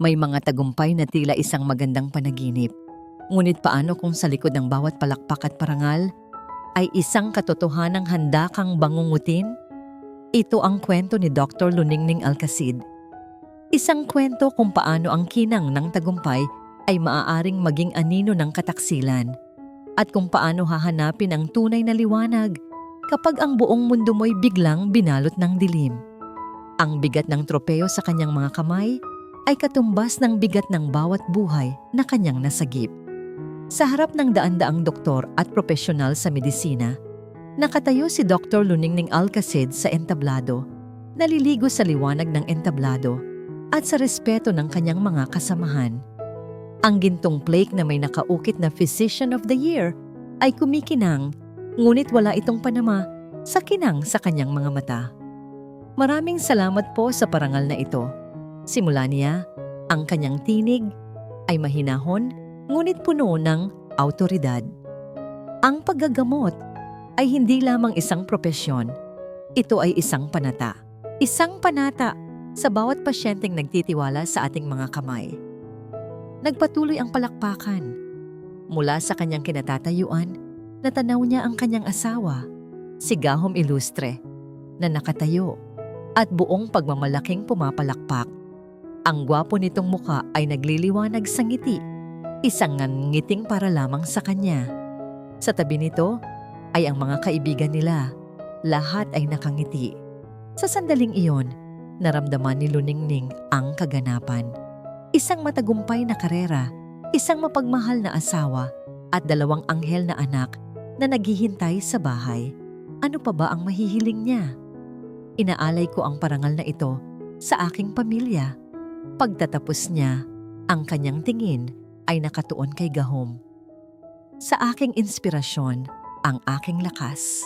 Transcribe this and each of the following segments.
May mga tagumpay na tila isang magandang panaginip. Ngunit paano kung sa likod ng bawat palakpak at parangal ay isang katotohanang handa kang bangungutin? Ito ang kwento ni Dr. Luningning Alcacid. Isang kwento kung paano ang kinang ng tagumpay ay maaaring maging anino ng kataksilan at kung paano hahanapin ang tunay na liwanag kapag ang buong mundo mo'y biglang binalot ng dilim. Ang bigat ng tropeo sa kanyang mga kamay ay katumbas ng bigat ng bawat buhay na kanyang nasagip. Sa harap ng daan-daang doktor at propesyonal sa medisina, nakatayo si Dr. Luningning Alcacid sa entablado, naliligo sa liwanag ng entablado at sa respeto ng kanyang mga kasamahan. Ang gintong plaque na may nakaukit na Physician of the Year ay kumikinang, ngunit wala itong panama sa kinang sa kanyang mga mata. Maraming salamat po sa parangal na ito. Simula niya, ang kanyang tinig ay mahinahon ngunit puno ng awtoridad. Ang paggagamot ay hindi lamang isang propesyon. Ito ay isang panata. Isang panata sa bawat pasyenteng nagtitiwala sa ating mga kamay. Nagpatuloy ang palakpakan. Mula sa kanyang kinatatayuan, natanaw niya ang kanyang asawa, si Gahom Ilustre, na nakatayo at buong pagmamalaking pumapalakpak. Ang gwapo nitong muka ay nagliliwanag sa ngiti, isang ngiting para lamang sa kanya. Sa tabi nito ay ang mga kaibigan nila, lahat ay nakangiti. Sa sandaling iyon, naramdaman ni Luningning ang kaganapan. Isang matagumpay na karera, isang mapagmahal na asawa, at 2 anghel na anak na naghihintay sa bahay. Ano pa ba ang mahihiling niya? Inaalay ko ang parangal na ito sa aking pamilya. Pagtatapos niya, ang kanyang tingin ay nakatuon kay Gahom. Sa aking inspirasyon, ang aking lakas.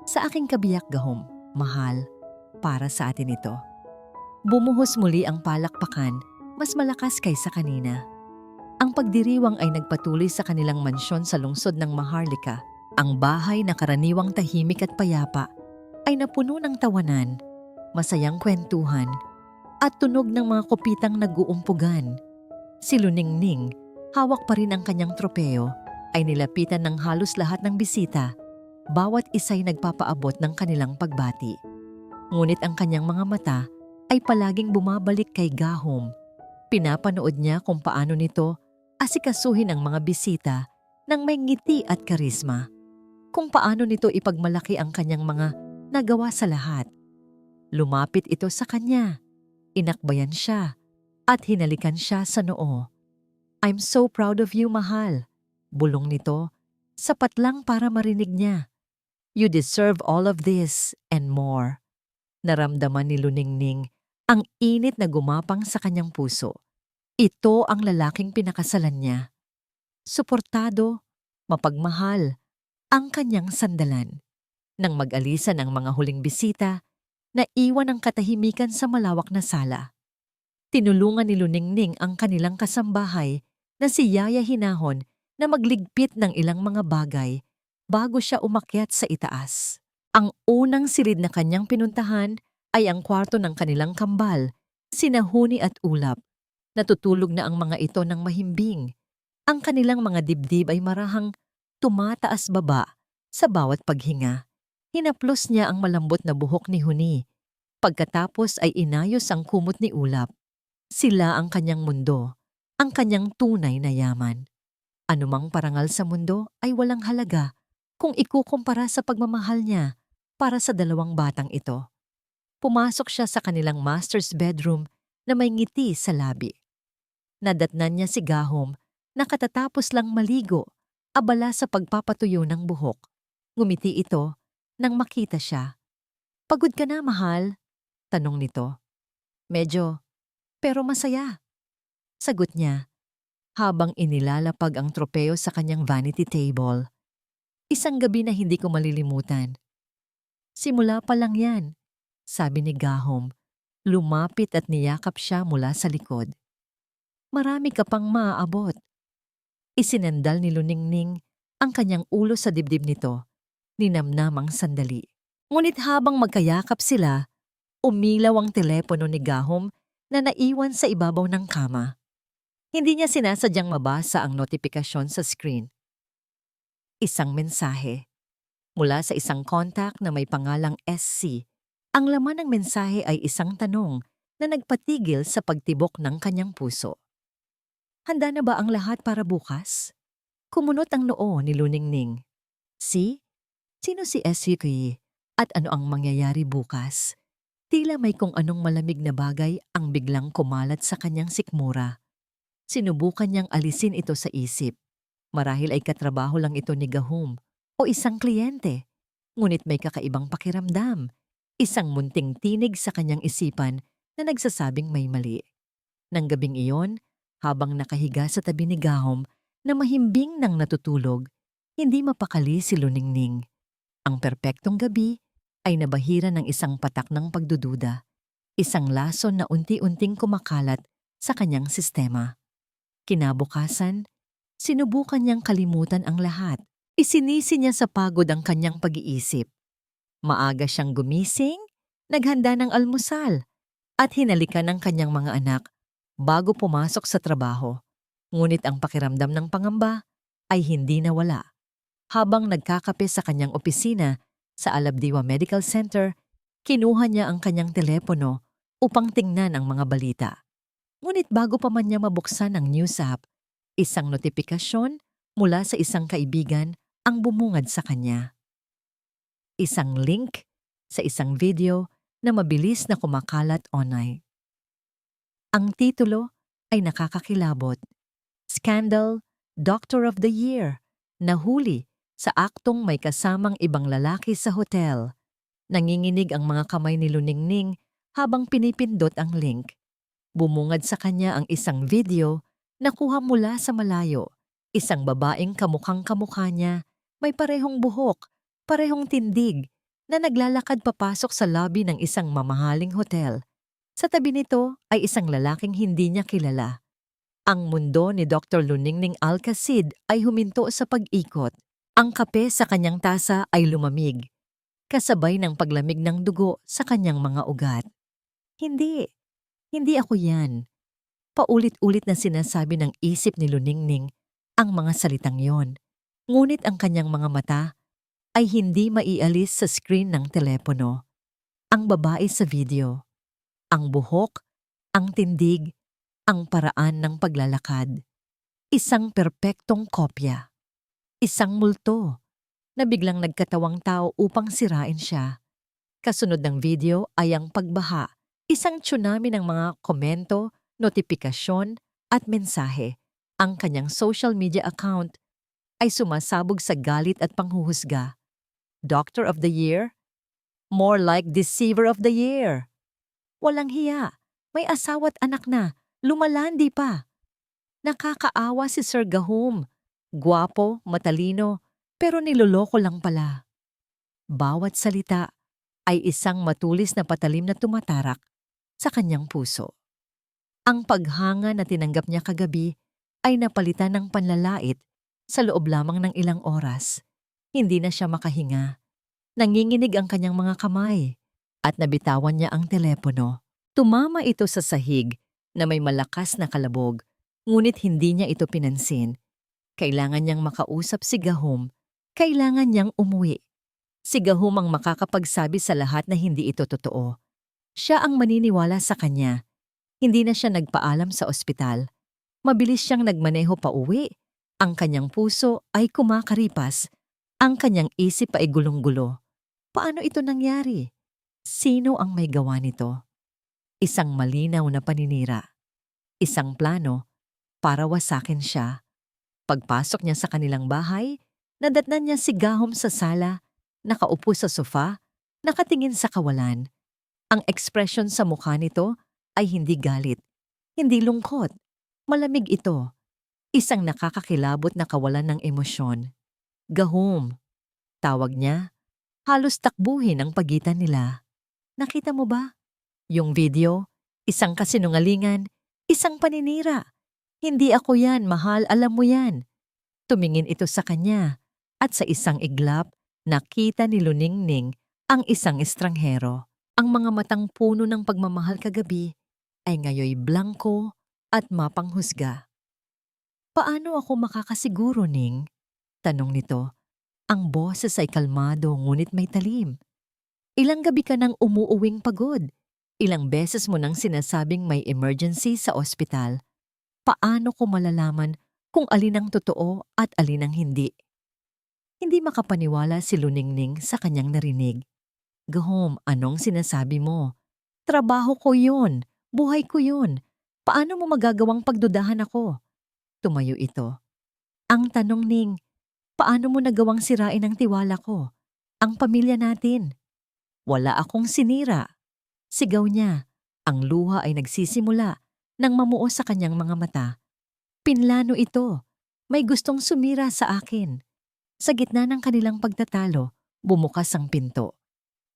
Sa aking kabiyak, Gahom, mahal, para sa atin ito. Bumuhos muli ang palakpakan, mas malakas kaysa kanina. Ang pagdiriwang ay nagpatuloy sa kanilang mansyon sa lungsod ng Maharlika. Ang bahay na karaniwang tahimik at payapa ay napuno ng tawanan, masayang kwentuhan, at tunog ng mga kopitang nag-uumpugan. Si Luningning, hawak pa rin ang kanyang tropeo, ay nilapitan ng halos lahat ng bisita. Bawat isa'y nagpapaabot ng kanilang pagbati. Ngunit ang kanyang mga mata ay palaging bumabalik kay Gahom. Pinapanood niya kung paano nito asikasuhin ang mga bisita ng may ngiti at karisma. Kung paano nito ipagmalaki ang kanyang mga nagawa sa lahat. Lumapit ito sa kanya. Inakbayan siya at hinalikan siya sa noo. "I'm so proud of you, mahal." Bulong nito, sapat lang para marinig niya. "You deserve all of this and more." Naramdaman ni Luningning ang init na gumapang sa kanyang puso. Ito ang lalaking pinakasalan niya. Suportado, mapagmahal, ang kanyang sandalan. Nang mag-alisan ang mga huling bisita, naiwan ang katahimikan sa malawak na sala. Tinulungan ni Luningning ang kanilang kasambahay na si Yaya Hinahon na magligpit ng ilang mga bagay bago siya umakyat sa itaas. Ang unang silid na kanyang pinuntahan ay ang kwarto ng kanilang kambal, sina Huni at Ulap. Natutulog na ang mga ito ng mahimbing. Ang kanilang mga dibdib ay marahang tumataas baba sa bawat paghinga. Hinaplos niya ang malambot na buhok ni Huni. Pagkatapos ay inayos ang kumot ni Ulap. Sila ang kanyang mundo, ang kanyang tunay na yaman. Anumang parangal sa mundo ay walang halaga kung ikukumpara sa pagmamahal niya para sa 2 batang ito. Pumasok siya sa kanilang master's bedroom na may ngiti sa labi. Nadatnan niya si Gahom na katatapos lang maligo, abala sa pagpapatuyo ng buhok. Ngumiti ito nang makita siya. "Pagod ka na, mahal?" tanong nito. "Medyo, pero masaya," sagot niya habang inilalapag ang tropeo sa kanyang vanity table. "Isang gabi na hindi ko malilimutan." "Simula pa lang yan," sabi ni Gahom. Lumapit at niyakap siya mula sa likod. "Marami ka pang maaabot." Isinandal ni Luningning ang kanyang ulo sa dibdib nito. Ninamnamang sandali. Ngunit habang magkayakap sila, umilaw ang telepono ni Gahom na naiwan sa ibabaw ng kama. Hindi niya sinasadyang mabasa ang notifikasyon sa screen. Isang mensahe mula sa isang contact na may pangalang SC. Ang laman ng mensahe ay isang tanong na nagpatigil sa pagtibok ng kanyang puso. Handa na ba ang lahat para bukas? Kumunot ang noo ni Luningning. Sino si SC at ano ang mangyayari bukas? Tila may kung anong malamig na bagay ang biglang kumalat sa kanyang sikmura. Sinubukan niyang alisin ito sa isip. Marahil ay katrabaho lang ito ni Gahom o isang kliyente. Ngunit may kakaibang pakiramdam. Isang munting tinig sa kanyang isipan na nagsasabing may mali. Nang gabing iyon, habang nakahiga sa tabi ni Gahom na mahimbing nang natutulog, hindi mapakali si Luningning. Ang perpektong gabi ay nabahira ng isang patak ng pagdududa, isang lason na unti-unting kumakalat sa kanyang sistema. Kinabukasan, sinubukan niyang kalimutan ang lahat. Isinisi niya sa pagod ang kanyang pag-iisip. Maaga siyang gumising, naghanda ng almusal, at hinalikan ng kanyang mga anak bago pumasok sa trabaho. Ngunit ang pakiramdam ng pangamba ay hindi nawala. Habang nagkakape sa kanyang opisina sa Alabdiwa Medical Center, kinuha niya ang kanyang telepono upang tingnan ang mga balita. Ngunit bago pa man niya mabuksan ang news app, isang notifikasyon mula sa isang kaibigan ang bumungad sa kanya. Isang link sa isang video na mabilis na kumakalat online. Ang titulo ay nakakakilabot. Scandal, Doctor of the Year, nahuli sa aktong may kasamang ibang lalaki sa hotel. Nanginginig ang mga kamay ni Luningning habang pinipindot ang link. Bumungad sa kanya ang isang video na kuha mula sa malayo. Isang babaeng kamukhang-kamukha niya, may parehong buhok, parehong tindig, na naglalakad papasok sa lobby ng isang mamahaling hotel. Sa tabi nito ay isang lalaking hindi niya kilala. Ang mundo ni Dr. Luningning Alcacid ay huminto sa pag-ikot. Ang kape sa kanyang tasa ay lumamig, kasabay ng paglamig ng dugo sa kanyang mga ugat. Hindi ako yan. Paulit-ulit na sinasabi ng isip ni Luningning ang mga salitang yon. Ngunit ang kanyang mga mata ay hindi maialis sa screen ng telepono. Ang babae sa video, ang buhok, ang tindig, ang paraan ng paglalakad. Isang perpektong kopya. Isang multo na biglang nagkatawang tao upang sirain siya. Kasunod ng video ay ang pagbaha, isang tsunami ng mga komento, notifikasyon at mensahe. Ang kanyang social media account ay sumasabog sa galit at panghuhusga. Doctor of the Year? More like Deceiver of the Year. Walang hiya, may asawa't anak na, lumalandi pa. Nakakaawa si Sir Gahom. Gwapo, matalino, pero niloloko lang pala. Bawat salita ay isang matulis na patalim na tumatarak sa kanyang puso. Ang paghanga na tinanggap niya kagabi ay napalitan ng panlalait sa loob lamang ng ilang oras. Hindi na siya makahinga. Nanginginig ang kanyang mga kamay at nabitawan niya ang telepono. Tumama ito sa sahig na may malakas na kalabog, ngunit hindi niya ito pinansin. Kailangan niyang makausap si Gahom. Kailangan niyang umuwi. Si Gahom ang makakapagsabi sa lahat na hindi ito totoo. Siya ang maniniwala sa kanya. Hindi na siya nagpaalam sa ospital. Mabilis siyang nagmaneho pa uwi. Ang kanyang puso ay kumakaripas. Ang kanyang isip ay gulong-gulo. Paano ito nangyari? Sino ang may gawa nito? Isang malinaw na paninira. Isang plano para wasakin siya. Pagpasok niya sa kanilang bahay, nadatnan niya si Gahom sa sala, nakaupo sa sofa, nakatingin sa kawalan. Ang ekspresyon sa mukha nito ay hindi galit, hindi lungkot. Malamig ito. Isang nakakakilabot na kawalan ng emosyon. Gahom, tawag niya. Halos takbuhin ang pagitan nila. Nakita mo ba? Yung video, isang kasinungalingan, isang paninira. Hindi ako yan, mahal, alam mo yan. Tumingin ito sa kanya at sa isang iglap, nakita ni Luningning ang isang estranghero. Ang mga matang puno ng pagmamahal kagabi ay ngayoy blanko at mapanghusga. Paano ako makakasiguro, Ning? Tanong nito. Ang boses ay kalmado ngunit may talim. Ilang gabi ka nang umuuwing pagod. Ilang beses mo nang sinasabing may emergency sa ospital. Paano ko malalaman kung alin ang totoo at alin ang hindi? Hindi makapaniwala si Luningning sa kanyang narinig. Gahom, anong sinasabi mo? Trabaho ko yun. Buhay ko yun. Paano mo magagawang pagdudahan ako? Tumayo ito. Ang tanong, Ning, paano mo nagawang sirain ang tiwala ko? Ang pamilya natin. Wala akong sinira. Sigaw niya. Ang luha ay nagsisimula nang mamuo sa kanyang mga mata. Pinlano ito. May gustong sumira sa akin. Sa gitna ng kanilang pagtatalo, bumukas ang pinto.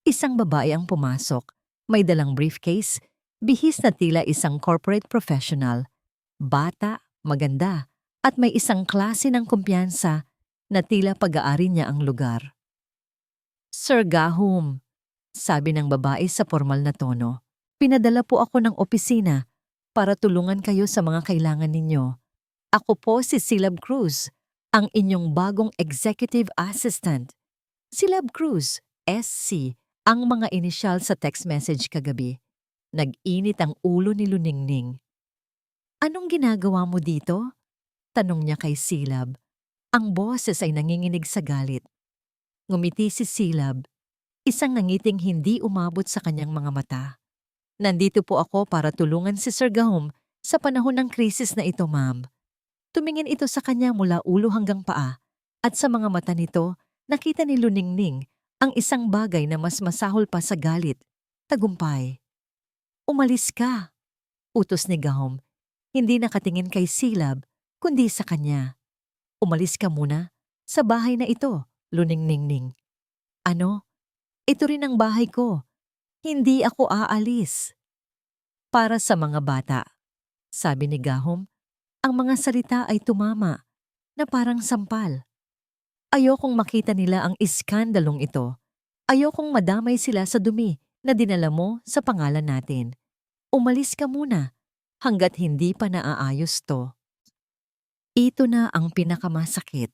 Isang babae ang pumasok. May dalang briefcase, bihis na tila isang corporate professional. Bata, maganda, at may isang klase ng kumpiyansa na tila pag-aari niya ang lugar. Sir Gahom, sabi ng babae sa formal na tono, pinadala po ako ng opisina para tulungan kayo sa mga kailangan ninyo. Ako po si Silab Cruz, ang inyong bagong executive assistant. Silab Cruz, SC, ang mga inisyal sa text message kagabi. Nag-init ang ulo ni Luningning. Anong ginagawa mo dito? Tanong niya kay Silab. Ang boses ay nanginginig sa galit. Ngumiti si Silab, isang nangiting hindi umabot sa kanyang mga mata. Nandito po ako para tulungan si Sir Gahom sa panahon ng krisis na ito, ma'am. Tumingin ito sa kanya mula ulo hanggang paa at sa mga mata nito nakita ni Luningning ang isang bagay na mas masahol pa sa galit, tagumpay. Umalis ka, utos ni Gahom, hindi nakatingin kay Silab kundi sa kanya. Umalis ka muna sa bahay na ito, Luningning. Ano? Ito rin ang bahay ko. Hindi ako aalis. Para sa mga bata, sabi ni Gahom, ang mga salita ay tumama na parang sampal. Ayokong makita nila ang iskandalong ito. Ayokong madamay sila sa dumi na dinala mo sa pangalan natin. Umalis ka muna hanggat hindi pa naaayos to. Ito na ang pinakamasakit.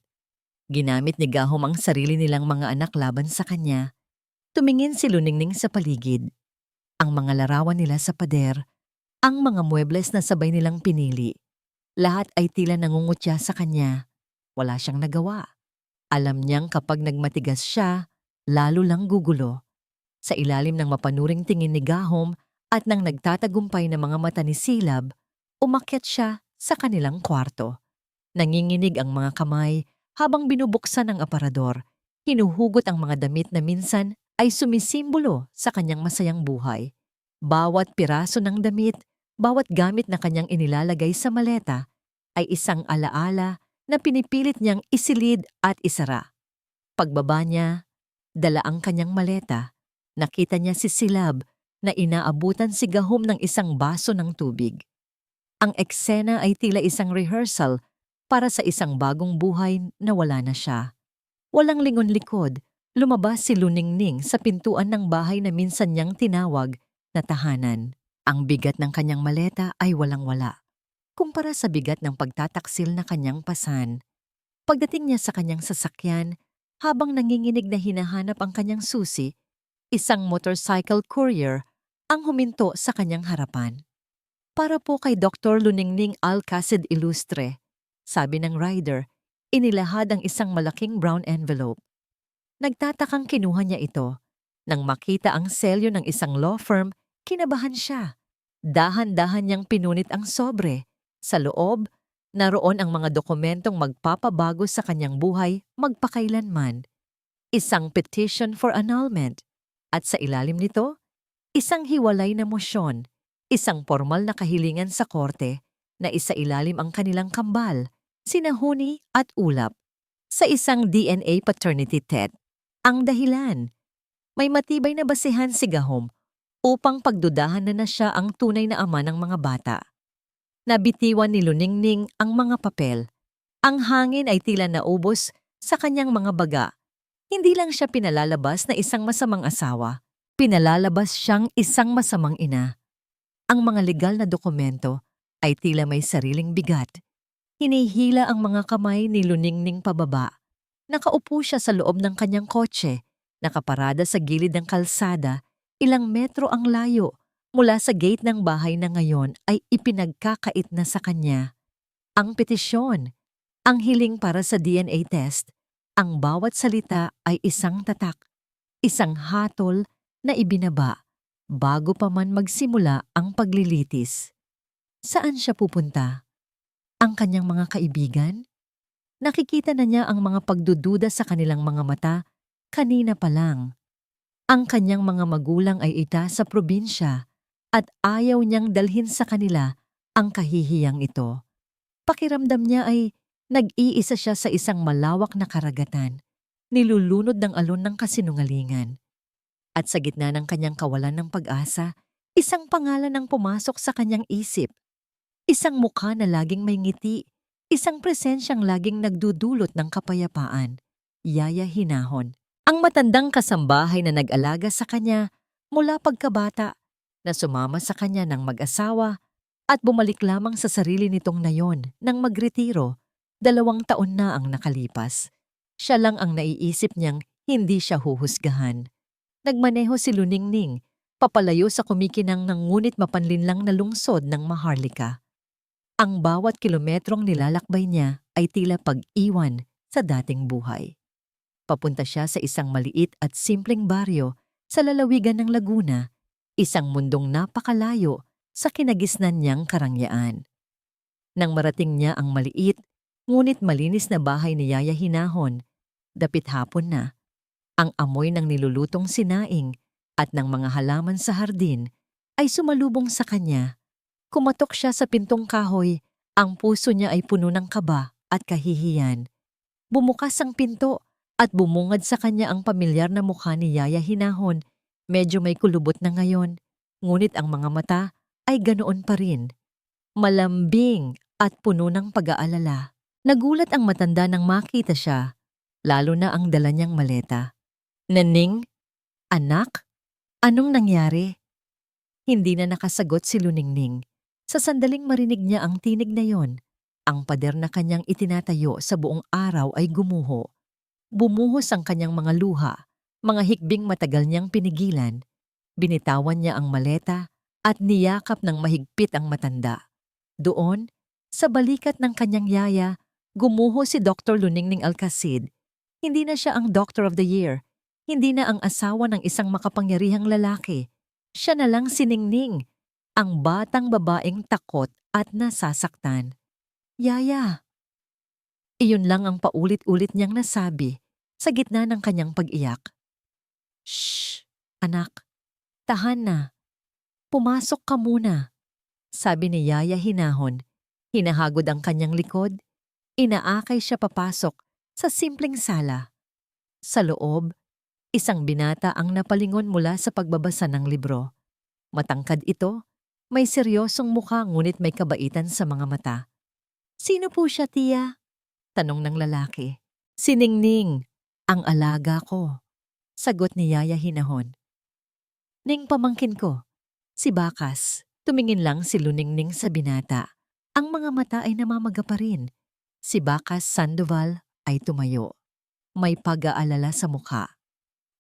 Ginamit ni Gahom ang sarili nilang mga anak laban sa kanya. Tumingin si Luningning sa paligid. Ang mga larawan nila sa pader, ang mga muebles na sabay nilang pinili. Lahat ay tila nangungutya sa kanya. Wala siyang nagawa. Alam niyang kapag nagmatigas siya, lalo lang gugulo. Sa ilalim ng mapanuring tingin ni Gahom at ng nagtatagumpay na mga mata ni Silab, umakyat siya sa kanilang kwarto. Nanginginig ang mga kamay habang binubuksan ang aparador. Hinuhugot ang mga damit na minsan ay sumisimbolo sa kanyang masayang buhay. Bawat piraso ng damit, bawat gamit na kanyang inilalagay sa maleta ay isang alaala na pinipilit niyang isilid at isara. Pagbaba niya, dala ang kanyang maleta. Nakita niya si Silab na inaabutan si Gahom ng isang baso ng tubig. Ang eksena ay tila isang rehearsal para sa isang bagong buhay na wala na siya. Walang lingon-likod, lumabas si Luningning sa pintuan ng bahay na minsan niyang tinawag na tahanan. Ang bigat ng kanyang maleta ay walang-wala, kumpara sa bigat ng pagtataksil na kanyang pasan. Pagdating niya sa kanyang sasakyan, habang nanginginig na hinahanap ang kanyang susi, isang motorcycle courier ang huminto sa kanyang harapan. Para po kay Dr. Luningning Alcacid Ilustre, sabi ng rider, inilahad ang isang malaking brown envelope. Nagtatakang kinuha niya ito. Nang makita ang selyo ng isang law firm, kinabahan siya. Dahan-dahan niyang pinunit ang sobre. Sa loob, naroon ang mga dokumentong magpapabago sa kanyang buhay magpakailanman. Isang petition for annulment. At sa ilalim nito, isang hiwalay na mosyon. Isang formal na kahilingan sa korte na isailalim ang kanilang kambal, sinahuni at ulap. Sa isang DNA paternity test. Ang dahilan, may matibay na basehan si Gahom upang pagdudahan na siya ang tunay na ama ng mga bata. Nabitiwan ni Luningning ang mga papel. Ang hangin ay tila naubos sa kanyang mga baga. Hindi lang siya pinalalabas na isang masamang asawa, pinalalabas siyang isang masamang ina. Ang mga legal na dokumento ay tila may sariling bigat. Hinihila ang mga kamay ni Luningning pababa. Nakaupo siya sa loob ng kanyang kotse, nakaparada sa gilid ng kalsada, ilang metro ang layo mula sa gate ng bahay na ngayon ay ipinagkakait na sa kanya. Ang petisyon, ang hiling para sa DNA test, ang bawat salita ay isang tatak, isang hatol na ibinaba bago pa man magsimula ang paglilitis. Saan siya pupunta? Ang kanyang mga kaibigan? Nakikita na niya ang mga pagdududa sa kanilang mga mata kanina pa lang. Ang kanyang mga magulang ay ita sa probinsya at ayaw niyang dalhin sa kanila ang kahihiyang ito. Pakiramdam niya ay nag-iisa siya sa isang malawak na karagatan, nilulunod ng alon ng kasinungalingan. At sa gitna ng kanyang kawalan ng pag-asa, isang pangalan ang pumasok sa kanyang isip. Isang mukha na laging may ngiti, isang presensyang laging nagdudulot ng kapayapaan. Yaya Hinahon, ang matandang kasambahay na nag-alaga sa kanya mula pagkabata, na sumama sa kanya ng mag-asawa at bumalik lamang sa sarili nitong nayon nang magretiro. 2 taon na ang nakalipas. Siya lang ang naiisip niyang hindi siya huhusgahan. Nagmaneho si Luningning, papalayo sa kumikinang ng ngunit mapanlinlang na lungsod ng Maharlika. Ang bawat kilometrong nilalakbay niya ay tila pag-iwan sa dating buhay. Papunta siya sa isang maliit at simpleng baryo sa lalawigan ng Laguna, isang mundong napakalayo sa kinagisnan niyang karangyaan. Nang marating niya ang maliit, ngunit malinis na bahay ni Yaya Hinahon, dapit hapon na, ang amoy ng nilulutong sinaing at ng mga halaman sa hardin ay sumalubong sa kanya. Kumatok siya sa pintong kahoy, ang puso niya ay puno ng kaba at kahihiyan. Bumukas ang pinto at bumungad sa kanya ang pamilyar na mukha ni Yaya Hinahon. Medyo may kulubot na ngayon, ngunit ang mga mata ay ganoon pa rin. Malambing at puno ng pag-aalala. Nagulat ang matanda nang makita siya, lalo na ang dala niyang maleta. Naning, anak, anong nangyari? Hindi na nakasagot si Luningning. Sa sandaling marinig niya ang tinig na yon, ang pader na kanyang itinatayo sa buong araw ay gumuho. Bumuhos ang kanyang mga luha, mga hikbing matagal niyang pinigilan. Binitawan niya ang maleta at niyakap ng mahigpit ang matanda. Doon, sa balikat ng kanyang yaya, gumuho si Dr. Luningning Alcacid. Hindi na siya ang Doctor of the Year, hindi na ang asawa ng isang makapangyarihang lalaki. Siya na lang si Ningning, ang batang babaeng takot at nasasaktan. Yaya. Iyon lang ang paulit-ulit niyang nasabi sa gitna ng kanyang pag-iyak. Shh, anak. Tahan na. Pumasok ka muna, sabi ni Yaya Hinahon. Hinahagod ang kanyang likod. Inaakay siya papasok sa simpleng sala. Sa loob, isang binata ang napalingon mula sa pagbabasa ng libro. Matangkad ito, may seryosong mukha ngunit may kabaitan sa mga mata. Sino po siya, tiya? Tanong ng lalaki. Si Ningning, ang alaga ko, sagot ni Yaya Hinahon. Ning pamangkin ko, si Bakas. Tumingin lang si Luningning sa binata. Ang mga mata ay namamaga pa rin. Si Bakas Sandoval ay tumayo. May pag-aalala sa mukha.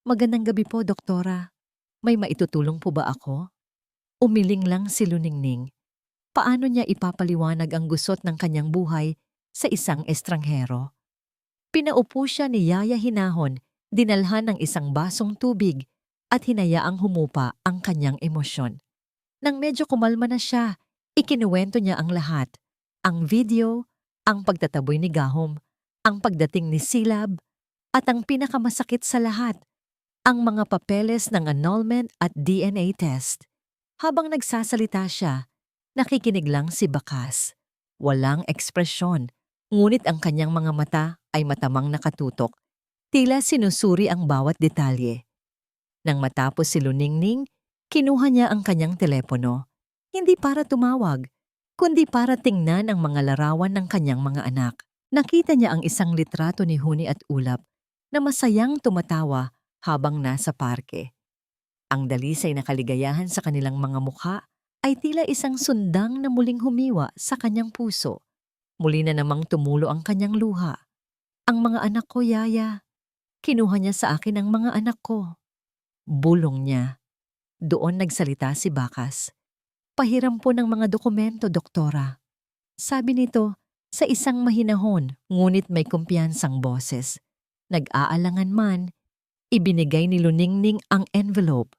Magandang gabi po, doktora. May maitutulong po ba ako? Umiling lang si Luningning. Paano niya ipapaliwanag ang gusot ng kanyang buhay sa isang estranghero? Pinaupo siya ni Yaya Hinahon, dinalhan ng isang basong tubig at hinayaang humupa ang kanyang emosyon. Nang medyo kumalma na siya, ikinuwento niya ang lahat. Ang video, ang pagtataboy ni Gahom, ang pagdating ni Silab, at ang pinakamasakit sa lahat, ang mga papeles ng annulment at DNA test. Habang nagsasalita siya, nakikinig lang si Bakas. Walang ekspresyon, ngunit ang kanyang mga mata ay matamang nakatutok. Tila sinusuri ang bawat detalye. Nang matapos si Luningning, kinuha niya ang kanyang telepono. Hindi para tumawag, kundi para tingnan ang mga larawan ng kanyang mga anak. Nakita niya ang isang litrato ni Huni at Ulap na masayang tumatawa habang nasa parke. Ang dalisay na kaligayahan sa kanilang mga mukha ay tila isang sundang na muling humiwa sa kanyang puso. Muli na namang tumulo ang kanyang luha. Ang mga anak ko, Yaya. Kinuha niya sa akin ang mga anak ko. Bulong niya. Doon nagsalita si Bakas. Pahiram po ng mga dokumento, Doktora. Sabi nito sa isang mahinahon ngunit may kumpiyansang boses. Nag-aalangan man, ibinigay ni Luningning ang envelope.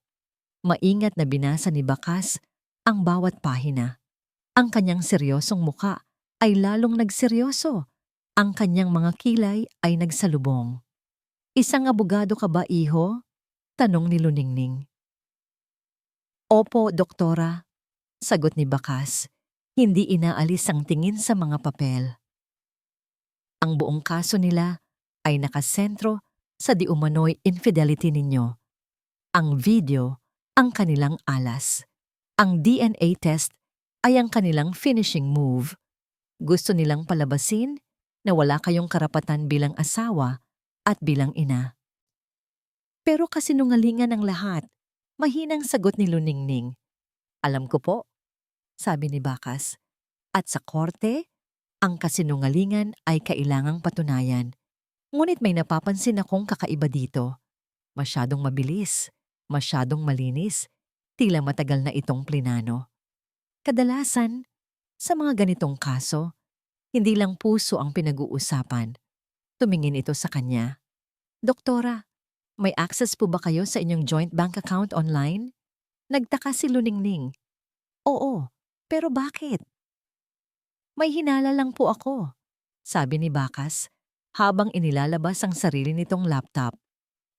Maingat na binasa ni Bakas ang bawat pahina. Ang kanyang seryosong muka ay lalong nagseryoso. Ang kanyang mga kilay ay nagsalubong. Isang abogado ka ba, iho? Tanong ni Luningning. Opo, Doktora. Sagot ni Bakas. Hindi inaalis ang tingin sa mga papel. Ang buong kaso nila ay nakasentro sa di umano'y infidelity ninyo. Ang video, ang kanilang alas. Ang DNA test ay ang kanilang finishing move. Gusto nilang palabasin na wala kayong karapatan bilang asawa at bilang ina. Pero kasinungalingan ang lahat. Mahinang sagot ni Luningning. Alam ko po, sabi ni Bakas. At sa korte, ang kasinungalingan ay kailangang patunayan. Ngunit may napapansin akong kakaiba dito. Masyadong mabilis, masyadong malinis, tila matagal na itong plinano. Kadalasan, sa mga ganitong kaso, hindi lang puso ang pinag-uusapan. Tumingin ito sa kanya. Doktora, may access po ba kayo sa inyong joint bank account online? Nagtaka si Luningning. Oo, pero bakit? May hinala lang po ako, sabi ni Bakas habang inilalabas ang sarili nitong laptop.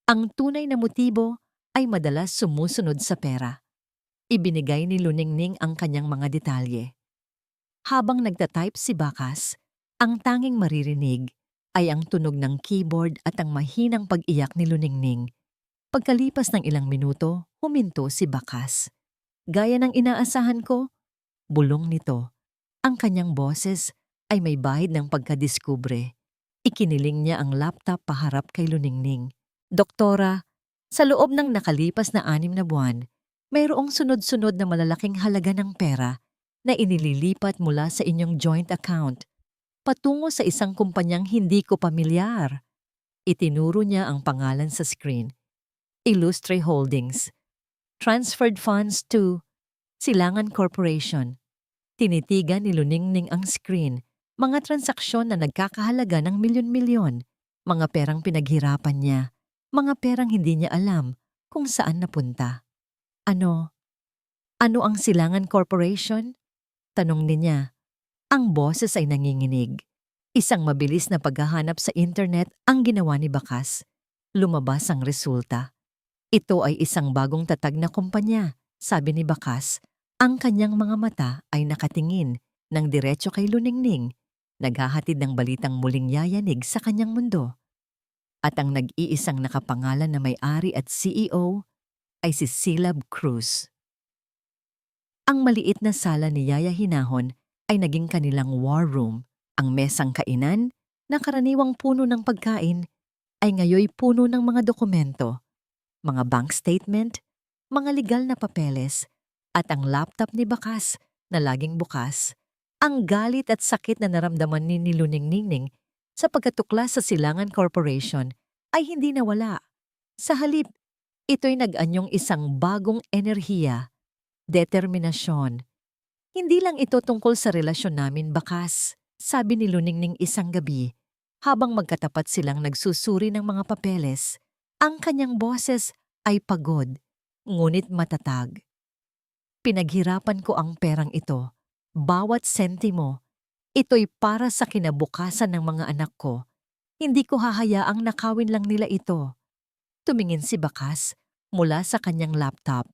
Ang tunay na motibo ay madalas sumusunod sa pera. Ibinigay ni Luningning ang kanyang mga detalye. Habang nagtatype si Bakas, ang tanging maririnig ay ang tunog ng keyboard at ang mahinang pag-iyak ni Luningning. Pagkalipas ng ilang minuto, huminto si Bakas. Gaya ng inaasahan ko, bulong nito. Ang kanyang boses ay may bahid ng pagkadiskubre. Ikiniling niya ang laptop paharap kay Luningning. Doktora, sa loob ng nakalipas na 6 na buwan, mayroong sunod-sunod na malalaking halaga ng pera na inililipat mula sa inyong joint account patungo sa isang kumpanyang hindi ko pamilyar. Itinuro niya ang pangalan sa screen. Illustre Holdings. Transferred funds to Silangan Corporation. Tinitigan ni Luningning ang screen, mga transaksyon na nagkakahalaga ng milyon-milyon, mga perang pinaghirapan niya, mga perang hindi niya alam kung saan napunta. Ano? Ano ang Silangan Corporation? Tanong niya. Ang boses ay nanginginig. Isang mabilis na paghahanap sa internet ang ginawa ni Bakas. Lumabas ang resulta. Ito ay isang bagong tatag na kumpanya, sabi ni Bakas. Ang kanyang mga mata ay nakatingin ng diretso kay Luningning, naghahatid ng balitang muling yayanig sa kanyang mundo. At ang nag-iisang nakapangalan na may-ari at CEO ay si Silab Cruz. Ang maliit na sala ni Yaya Hinahon ay naging kanilang war room. Ang mesang kainan, na karaniwang puno ng pagkain, ay ngayoy puno ng mga dokumento, mga bank statement, mga legal na papeles, at ang laptop ni Bakas na laging bukas. Ang galit at sakit na naramdaman ni Luningning sa pagkatuklas sa Silangan Corporation ay hindi nawala. Sa halip, ito'y nag-anyong isang bagong enerhiya, determinasyon. Hindi lang ito tungkol sa relasyon namin, Bakas, sabi ni Luningning isang gabi, habang magkatapat silang nagsusuri ng mga papeles. Ang kanyang boses ay pagod, ngunit matatag. Pinaghirapan ko ang perang ito. Bawat sentimo, ito'y para sa kinabukasan ng mga anak ko. Hindi ko hahayaang nakawin lang nila ito. Tumingin si Bakas mula sa kanyang laptop.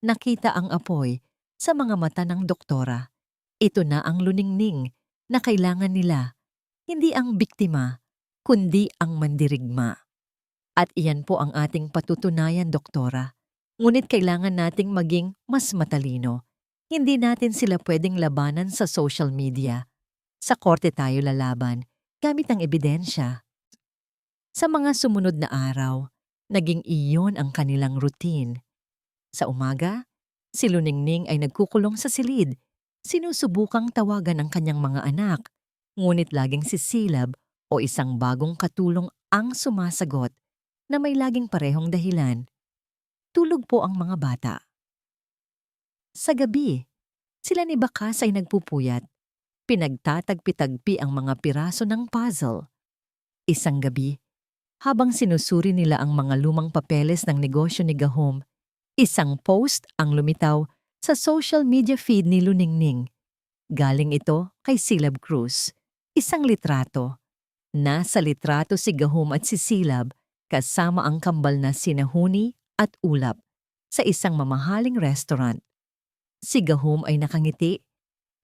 Nakita ang apoy sa mga mata ng doktora. Ito na ang Luningning na kailangan nila. Hindi ang biktima, kundi ang mandirigma. At iyan po ang ating patutunayan, Doktora. Ngunit kailangan nating maging mas matalino. Hindi natin sila pwedeng labanan sa social media. Sa korte tayo lalaban, gamit ang ebidensya. Sa mga sumunod na araw, naging iyon ang kanilang routine. Sa umaga, Si Luningning ay nagkukulong sa silid. Sinusubukang tawagan ang kanyang mga anak, ngunit laging si Silab o isang bagong katulong ang sumasagot na may laging parehong dahilan. Tulog po ang mga bata. Sa gabi, sila ni Bakas ay nagpupuyat. Pinagtatagpi-tagpi ang mga piraso ng puzzle. Isang gabi, habang sinusuri nila ang mga lumang papeles ng negosyo ni Gahom, isang post ang lumitaw sa social media feed ni Luningning. Galing ito kay Silab Cruz, isang litrato. Nasa litrato si Gahom at si Silab kasama ang kambal na sina Huni at Ulap sa isang mamahaling restaurant. Si Gahom ay nakangiti.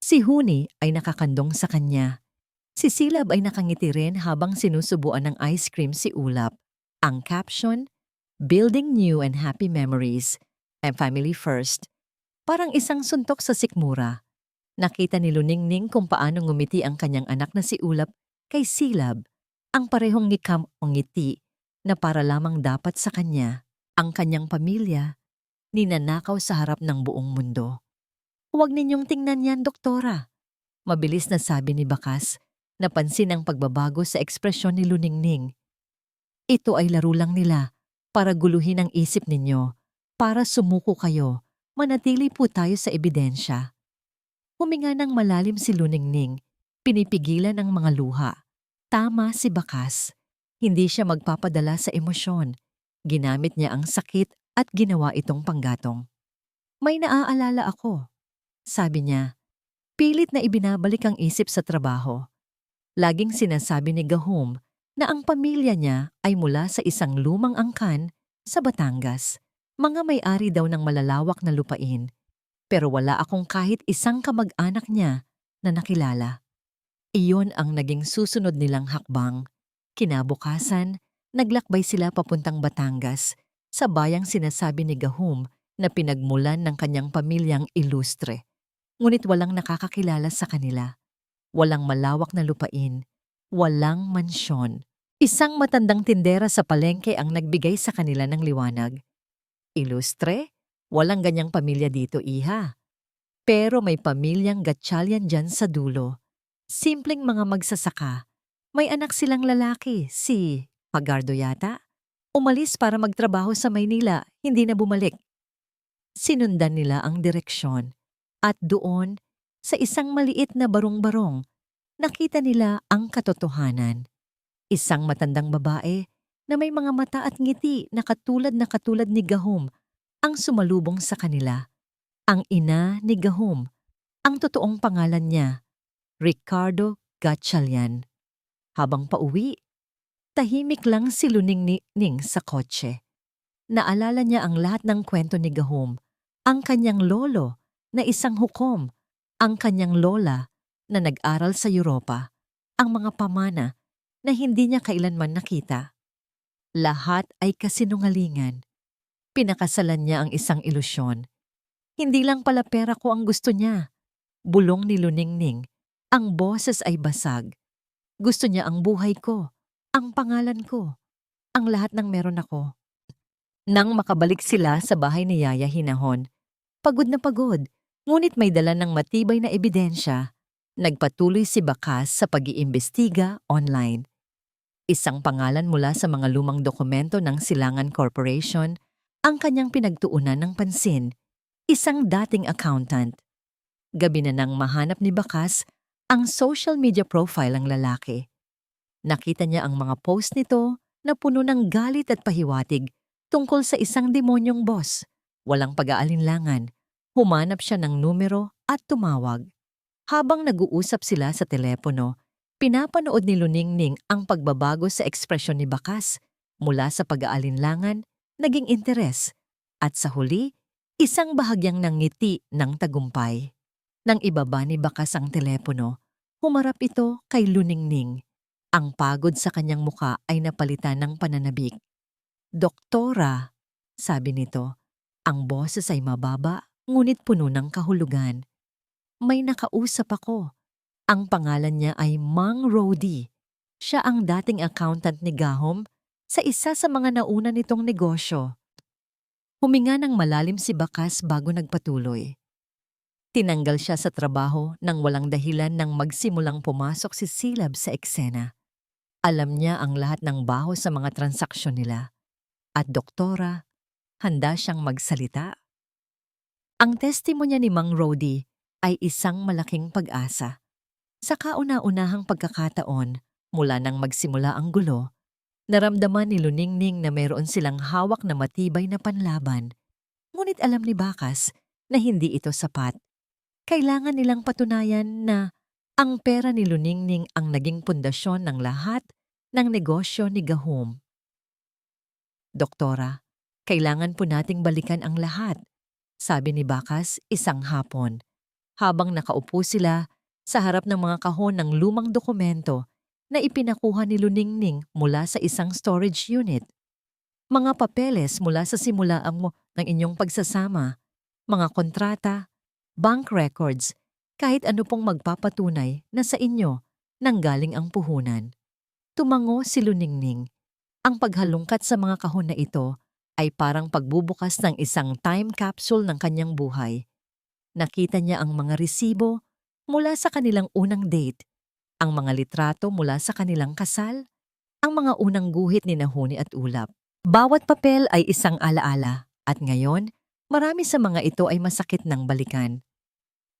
Si Huni ay nakakandong sa kanya. Si Silab ay nakangiti rin habang sinusubuan ng ice cream si Ulap. Ang caption, "Building new and happy memories, and family first." Parang isang suntok sa sikmura. Nakita ni Luningning kung paano ngumiti ang kanyang anak na si Ulap kay Silab, ang parehong ngikam o ngiti na para lamang dapat sa kanya. Ang kanyang pamilya, ninanakaw sa harap ng buong mundo. "Huwag ninyong tingnan yan, doktora." Mabilis na sabi ni Bakas, napansin ang pagbabago sa ekspresyon ni Luningning. "Ito ay laro lang nila para guluhin ang isip ninyo, para sumuko kayo. Manatili po tayo sa ebidensya." Huminga ng malalim si Luningning, pinipigilan ang mga luha. Tama si Bakas. Hindi siya magpapadala sa emosyon. Ginamit niya ang sakit at ginawa itong panggatong. "May naaalala ako," sabi niya. Pilit na ibinabalik ang isip sa trabaho. Laging sinasabi ni Gahom na ang pamilya niya ay mula sa isang lumang angkan sa Batangas. Mga may-ari daw ng malalawak na lupain. Pero wala akong kahit isang kamag-anak niya na nakilala. Iyon ang naging susunod nilang hakbang. Kinabukasan, naglakbay sila papuntang Batangas, sa bayang sinasabi ni Gahom na pinagmulan ng kanyang pamilyang ilustre. Ngunit walang nakakakilala sa kanila. Walang malawak na lupain. Walang mansyon. Isang matandang tindera sa palengke ang nagbigay sa kanila ng liwanag. "Ilustre? Walang ganyang pamilya dito, iha. Pero may pamilyang Gatchalian dyan sa dulo. Simpleng mga magsasaka. May anak silang lalaki, si Pagardo yata. Umalis para magtrabaho sa Maynila, hindi na bumalik." Sinundan nila ang direksyon. At doon, sa isang maliit na barong-barong, nakita nila ang katotohanan. Isang matandang babae na may mga mata at ngiti na katulad ni Gahom ang sumalubong sa kanila. Ang ina ni Gahom. Ang totoong pangalan niya, Ricardo Gatchalian. Habang pauwi, tahimik lang si Luningning sa kotse. Naalala niya ang lahat ng kwento ni Gahom, ang kanyang lolo na isang hukom, ang kanyang lola na nag-aral sa Europa, ang mga pamana na hindi niya kailanman nakita. Lahat ay kasinungalingan. Pinakasalan niya ang isang ilusyon. Hindi lang pala pera ko ang gusto niya. Bulong ni Luningning. Ang boses ay basag. Gusto niya ang buhay ko, ang pangalan ko, ang lahat ng meron ako. Nang makabalik sila sa bahay ni Yaya Hinahon, pagod na pagod, ngunit may dala ng matibay na ebidensya, nagpatuloy si Bakas sa pag-iimbestiga online. Isang pangalan mula sa mga lumang dokumento ng Silangan Corporation ang kanyang pinagtuunan ng pansin, isang dating accountant. Gabi na nang mahanap ni Bakas ang social media profile ng lalaki. Nakita niya ang mga post nito na puno ng galit at pahiwatig tungkol sa isang demonyong boss. Walang pag-aalinlangan, humanap siya ng numero at tumawag. Habang nag-uusap sila sa telepono, pinapanood ni Luningning ang pagbabago sa ekspresyon ni Bakas mula sa pag-aalinlangan, naging interes, at sa huli, isang bahagyang nangiti ng tagumpay. Nang ibaba ni Bakas ang telepono, humarap ito kay Luningning. Ang pagod sa kanyang muka ay napalitan ng pananabik. "Doktora," sabi nito, ang boses ay mababa ngunit puno ng kahulugan. "May nakausap ako. Ang pangalan niya ay Mang Rody. Siya ang dating accountant ni Gahom sa isa sa mga nauna nitong negosyo." Huminga ng malalim si Bakas bago nagpatuloy. Tinanggal siya sa trabaho nang walang dahilan nang magsimulang pumasok si Silab sa eksena. Alam niya ang lahat ng baho sa mga transaksyon nila. At doktora, handa siyang magsalita. Ang testimonya ni Mang Rody ay isang malaking pag-asa. Sa kauna-unahang pagkakataon, mula nang magsimula ang gulo, naramdaman ni Luningning na mayroon silang hawak na matibay na panlaban. Ngunit alam ni Bakas na hindi ito sapat. Kailangan nilang patunayan na ang pera ni Luningning ang naging pundasyon ng lahat ng negosyo ni Gahom. Doktora, kailangan po nating balikan ang lahat, sabi ni Bakas isang hapon, habang nakaupo sila sa harap ng mga kahon ng lumang dokumento na ipinakuha ni Luningning mula sa isang storage unit. Mga papeles mula sa simulaan mo ng inyong pagsasama, mga kontrata, bank records, kahit ano pong magpapatunay na sa inyo nanggaling ang puhunan. Tumango si Luningning. Ang paghalungkat sa mga kahon na ito ay parang pagbubukas ng isang time capsule ng kanyang buhay. Nakita niya ang mga resibo mula sa kanilang unang date, ang mga litrato mula sa kanilang kasal, ang mga unang guhit ni Nahuni at Ulap. Bawat papel ay isang alaala at ngayon, marami sa mga ito ay masakit ng balikan.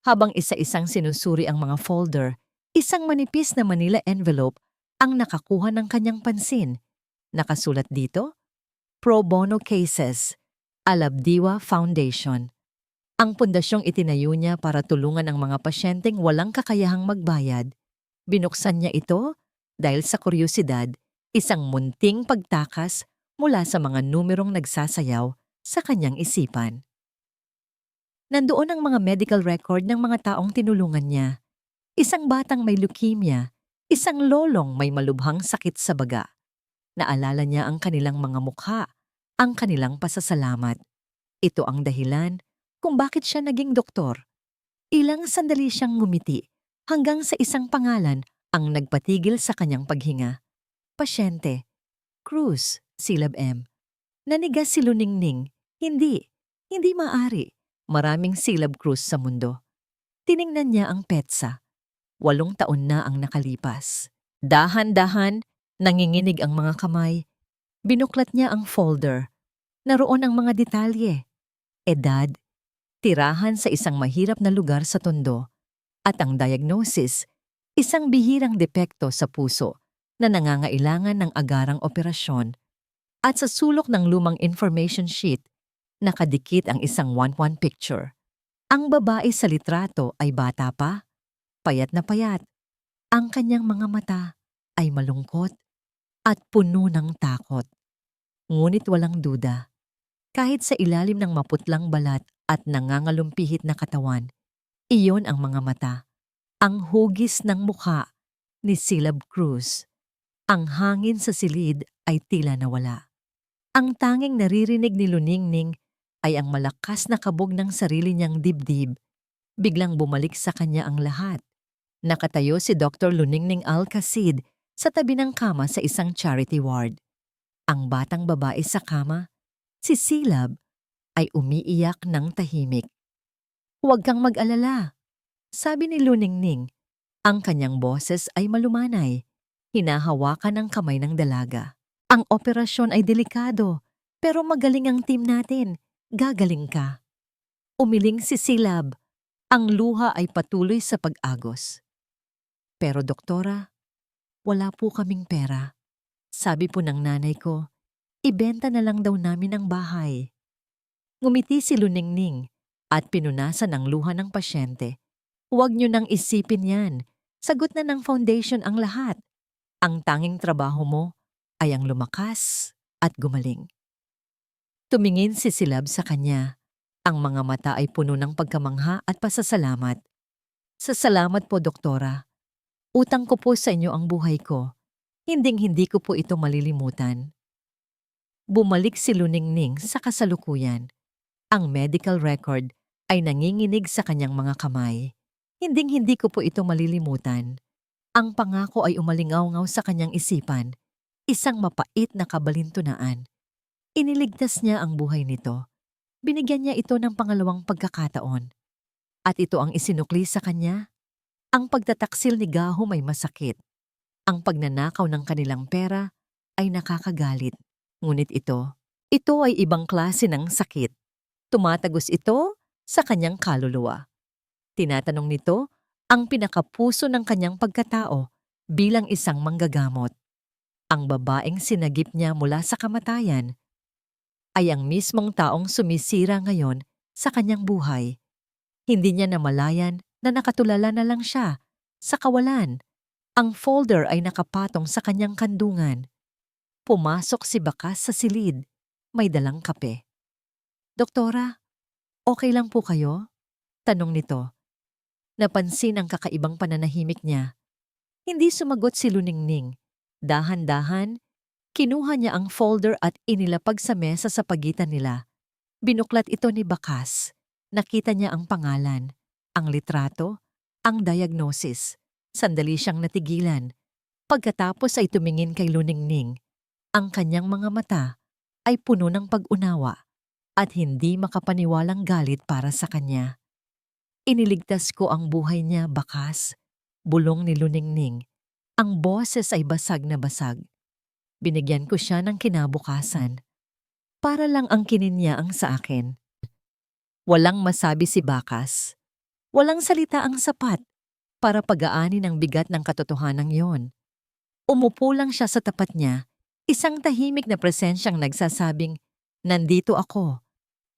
Habang isa-isang sinusuri ang mga folder, isang manipis na Manila envelope ang nakakuha ng kanyang pansin. Nakasulat dito, Pro Bono Cases, Alabdiwa Foundation. Ang pundasyong itinayo niya para tulungan ang mga pasyenteng walang kakayahang magbayad. Binuksan niya ito dahil sa kuryosidad, isang munting pagtakas mula sa mga numerong nagsasayaw sa kanyang isipan. Nandoon ang mga medical record ng mga taong tinulungan niya. Isang batang may leukemia, isang lolong may malubhang sakit sa baga. Naalala niya ang kanilang mga mukha, ang kanilang pasasalamat. Ito ang dahilan kung bakit siya naging doktor. Ilang sandali siyang ngumiti hanggang sa isang pangalan ang nagpatigil sa kanyang paghinga. Pasyente. Cruz, Silab M. Nanigas si Luningning. Hindi maari. Maraming Silab Cruz sa mundo. Tiningnan niya ang petsa. 8 taon na ang nakalipas. Dahan-dahan, nanginginig ang mga kamay. Binuklat niya ang folder. Naroon ang mga detalye. Edad, tirahan sa isang mahirap na lugar sa Tondo. At ang diagnosis, isang bihirang depekto sa puso na nangangailangan ng agarang operasyon. At sa sulok ng lumang information sheet, nakadikit ang isang one-one picture. Ang babae sa litrato ay bata pa, payat na payat. Ang kanyang mga mata ay malungkot at puno ng takot. Ngunit walang duda, kahit sa ilalim ng maputlang balat at nangangalumpihit na katawan, iyon ang mga mata. Ang hugis ng mukha ni Silab Cruz. Ang hangin sa silid ay tila nawala. Ang tanging naririnig ni Luningning ay ang malakas na kabog ng sarili niyang dibdib. Biglang bumalik sa kanya ang lahat. Nakatayo si Dr. Luningning Alcacid sa tabi ng kama sa isang charity ward. Ang batang babae sa kama, si Silab, ay umiiyak ng tahimik. "Huwag kang mag-alala," sabi ni Luningning. Ang kanyang boses ay malumanay. Hinahawakan ang kamay ng dalaga. "Ang operasyon ay delikado, pero magaling ang team natin. Gagaling ka." Umiling si Silab. Ang luha ay patuloy sa pag-agos. "Pero doktora, wala po kaming pera. Sabi po ng nanay ko, ibenta na lang daw namin ang bahay." Ngumiti si Luningning at pinunasan ang luha ng pasyente. "Huwag niyo nang isipin yan. Sagot na ng foundation ang lahat. Ang tanging trabaho mo ay ang lumakas at gumaling." Tumingin si Silab sa kanya. Ang mga mata ay puno ng pagkamangha at pasasalamat. "Salamat po, doktora. Utang ko po sa inyo ang buhay ko. Hinding-hindi ko po ito malilimutan." Bumalik si Luningning sa kasalukuyan. Ang medical record ay nanginginig sa kanyang mga kamay. Hinding-hindi ko po ito malilimutan. Ang pangako ay umalingaw-ngaw sa kanyang isipan. Isang mapait na kabalintunaan. Iniligtas niya ang buhay nito. Binigyan niya ito ng pangalawang pagkakataon. At ito ang isinukli sa kanya. Ang pagtataksil ni Gahom ay masakit. Ang pagnanakaw ng kanilang pera ay nakakagalit. Ngunit ito ay ibang klase ng sakit. Tumatagos ito sa kanyang kaluluwa. Tinatanong nito ang pinakapuso ng kanyang pagkatao bilang isang manggagamot. Ang babaeng sinagip niya mula sa kamatayan ay ang mismong taong sumisira ngayon sa kanyang buhay. Hindi niya namalayan na nakatulala na lang siya sa kawalan. Ang folder ay nakapatong sa kanyang kandungan. Pumasok si Bakas sa silid. May dalang kape. "Doktora, okay lang po kayo?" tanong nito. Napansin ang kakaibang pananahimik niya. Hindi sumagot si Luningning. Dahan-dahan, kinuha niya ang folder at inilapag sa mesa sa pagitan nila. Binuklat ito ni Bakas. Nakita niya ang pangalan, ang litrato, ang diagnosis. Sandali siyang natigilan. Pagkatapos ay tumingin kay Luningning. Ang kanyang mga mata ay puno ng pag-unawa at hindi makapaniwalang galit para sa kanya. "Iniligtas ko ang buhay niya, Bakas," bulong ni Luningning. Ang boses ay basag na basag. "Binigyan ko siya ng kinabukasan. Para lang ang kininya ang sa akin." Walang masabi si Bakas. Walang salita ang sapat para pag-aani ng bigat ng katotohanan yon. Umupo lang siya sa tapat niya, isang tahimik na presensyang nagsasabing, "Nandito ako."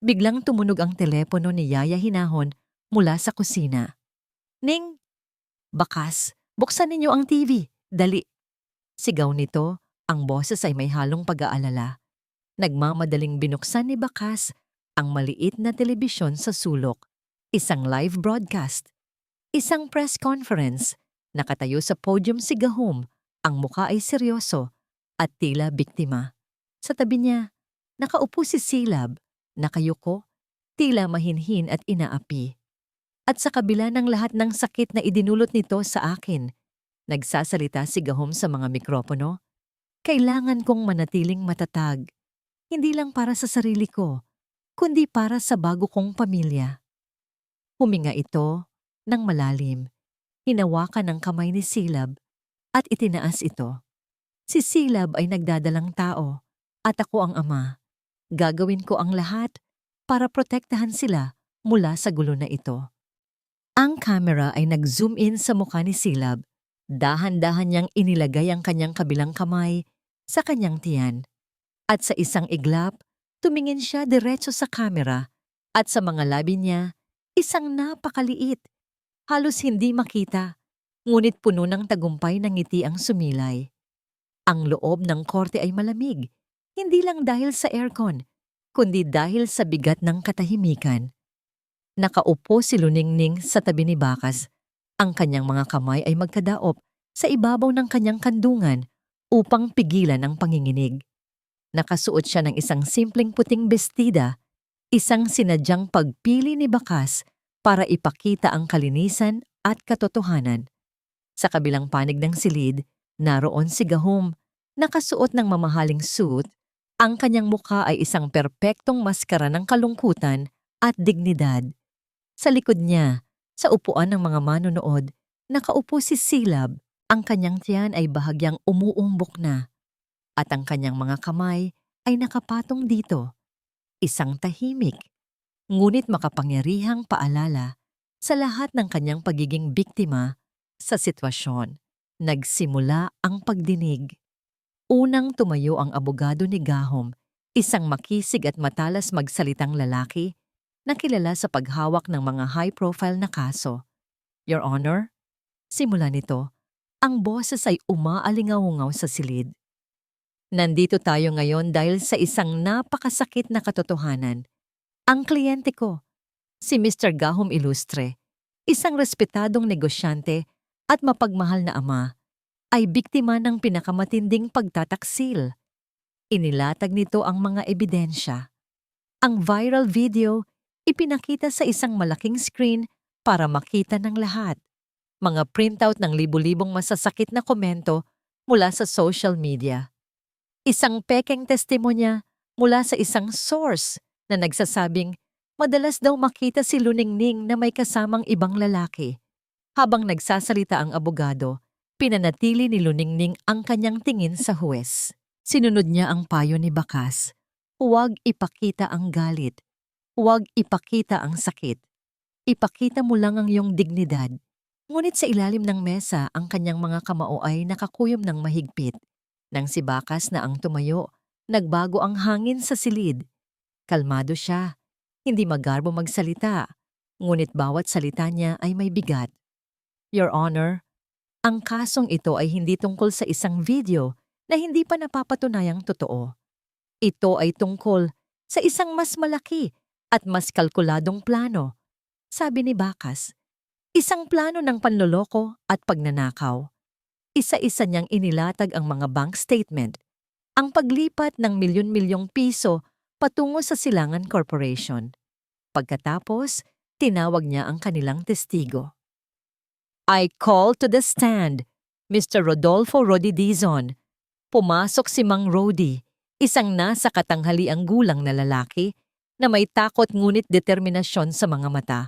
Biglang tumunog ang telepono ni Yaya Hinahon mula sa kusina. "Ning, Bakas, buksan ninyo ang TV, dali." Sigaw nito, ang boses ay may halong pag-aalala. Nagmamadaling binuksan ni Bakas ang maliit na telebisyon sa sulok. Isang live broadcast. Isang press conference. Nakatayo sa podium si Gahom. Ang muka ay seryoso at tila biktima. Sa tabi niya, nakaupo si Silab, nakayuko, tila mahinhin at inaapi. At sa kabila ng lahat ng sakit na idinulot nito sa akin, nagsasalita si Gahom sa mga mikropono, "Kailangan kong manatiling matatag, hindi lang para sa sarili ko, kundi para sa bago kong pamilya." Huminga ito ng malalim, hinawakan ng kamay ni Silab at itinaas ito. Si Silab ay nagdadalang tao at ako ang ama. Gagawin ko ang lahat para protektahan sila mula sa gulo na ito. Ang camera ay nag-zoom in sa mukha ni Silab. Dahan-dahan niyang inilagay ang kanyang kabilang kamay sa kanyang tiyan. At sa isang iglap, tumingin siya diretso sa camera at sa mga labi niya, isang napakaliit, halos hindi makita, ngunit puno ng tagumpay ng ngiti ang sumilay. Ang loob ng korte ay malamig, hindi lang dahil sa aircon, kundi dahil sa bigat ng katahimikan. Nakaupo si Luningning sa tabi ni Bakas. Ang kanyang mga kamay ay magkadaop sa ibabaw ng kanyang kandungan upang pigilan ang panginginig. Nakasuot siya ng isang simpleng puting bestida, isang sinadyang pagpili ni Bakas para ipakita ang kalinisan at katotohanan. Sa kabilang panig ng silid, naroon si Gahom, nakasuot ng mamahaling suit. Ang kanyang mukha ay isang perpektong maskara ng kalungkutan at dignidad. Sa likod niya, sa upuan ng mga manonood, nakaupo si Silab. Ang kanyang tiyan ay bahagyang umuumbok na. At ang kanyang mga kamay ay nakapatong dito. Isang tahimik, ngunit makapangyarihang paalala sa lahat ng kanyang pagiging biktima sa sitwasyon. Nagsimula ang pagdinig. Unang tumayo ang abogado ni Gahom, isang makisig at matalas magsalitang lalaki na kilala sa paghawak ng mga high-profile na kaso. "Your Honor," simula nito, ang boses ay umaalingaw-ngaw sa silid. "Nandito tayo ngayon dahil sa isang napakasakit na katotohanan. Ang kliyente ko, si Mr. Gahom Ilustre, isang respetadong negosyante at mapagmahal na ama, ay biktima ng pinakamatinding pagtataksil. Inilatag nito ang mga ebidensya. Ang viral video ipinakita sa isang malaking screen para makita ng lahat. Mga printout ng libu-libong masasakit na komento mula sa social media. Isang pekeng testimonya mula sa isang source na nagsasabing madalas daw makita si Luningning na may kasamang ibang lalaki. Habang nagsasalita ang abogado, pinanatili ni Luningning ang kanyang tingin sa huwes. Sinunod niya ang payo ni Bakas. Huwag ipakita ang galit. Huwag ipakita ang sakit. Ipakita mo lang ang iyong dignidad. Ngunit sa ilalim ng mesa ang kanyang mga kamao ay nakakuyom ng mahigpit. Nang si Bakas na ang tumayo, nagbago ang hangin sa silid. Kalmado siya, hindi magarbo magsalita, ngunit bawat salita niya ay may bigat. Your Honor, ang kasong ito ay hindi tungkol sa isang video na hindi pa napapatunayang totoo. Ito ay tungkol sa isang mas malaki at mas kalkuladong plano. Sabi ni Bakas, isang plano ng panloloko at pagnanakaw. Isa-isa niyang inilatag ang mga bank statement, ang paglipat ng milyon-milyong piso patungo sa Silangan Corporation. Pagkatapos, tinawag niya ang kanilang testigo. I call to the stand, Mr. Rodolfo Rodi Dizon. Pumasok si Mang Rodi, isang nasa katanghaliang gulang na lalaki na may takot ngunit determinasyon sa mga mata.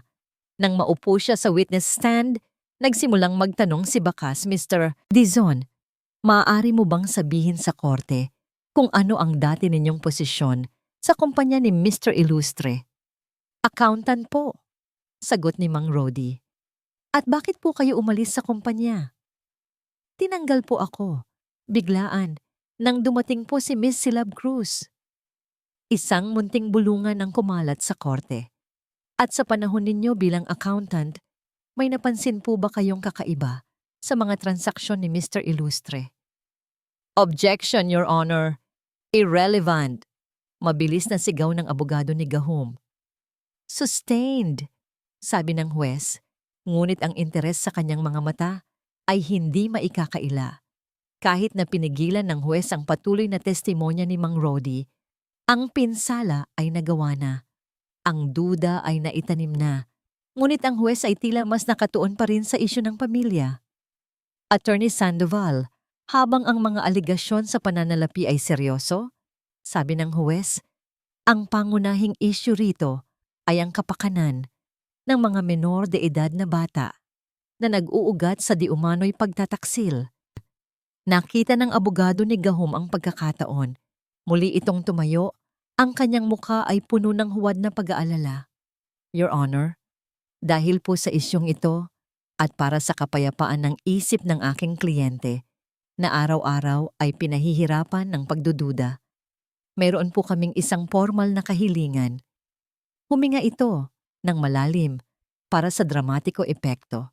Nang maupo siya sa witness stand, nagsimulang magtanong si Bakas, Mr. Dizon, maaari mo bang sabihin sa korte kung ano ang dati ninyong posisyon sa kumpanya ni Mr. Ilustre? Accountant po, sagot ni Mang Rodi. At bakit po kayo umalis sa kumpanya? Tinanggal po ako, biglaan, nang dumating po si Miss Silab Cruz. Isang munting bulungan ang kumalat sa korte. At sa panahon ninyo bilang accountant, may napansin po ba kayong kakaiba sa mga transaksyon ni Mr. Ilustre? Objection, Your Honor. Irrelevant. Mabilis na sigaw ng abogado ni Gahom. Sustained, sabi ng huwes, ngunit ang interes sa kanyang mga mata ay hindi maikakaila. Kahit na pinigilan ng huwes ang patuloy na testimonya ni Mang Rodi, ang pinsala ay nagawa na. Ang duda ay naitanim na. Ngunit ang huwes ay tila mas nakatuon pa rin sa isyu ng pamilya. Attorney Sandoval, habang ang mga aligasyon sa pananalapi ay seryoso, sabi ng huwes, ang pangunahing isyu rito ay ang kapakanan ng mga menor de edad na bata na nag-uugat sa di umano'y pagtataksil. Nakita ng abogado ni Gahom ang pagkakataon. Muli itong tumayo, ang kanyang mukha ay puno ng huwad na pag-aalala. Your Honor, dahil po sa isyong ito at para sa kapayapaan ng isip ng aking kliyente na araw-araw ay pinahihirapan ng pagdududa, mayroon po kaming isang formal na kahilingan. Huminga ito ng malalim para sa dramatiko epekto.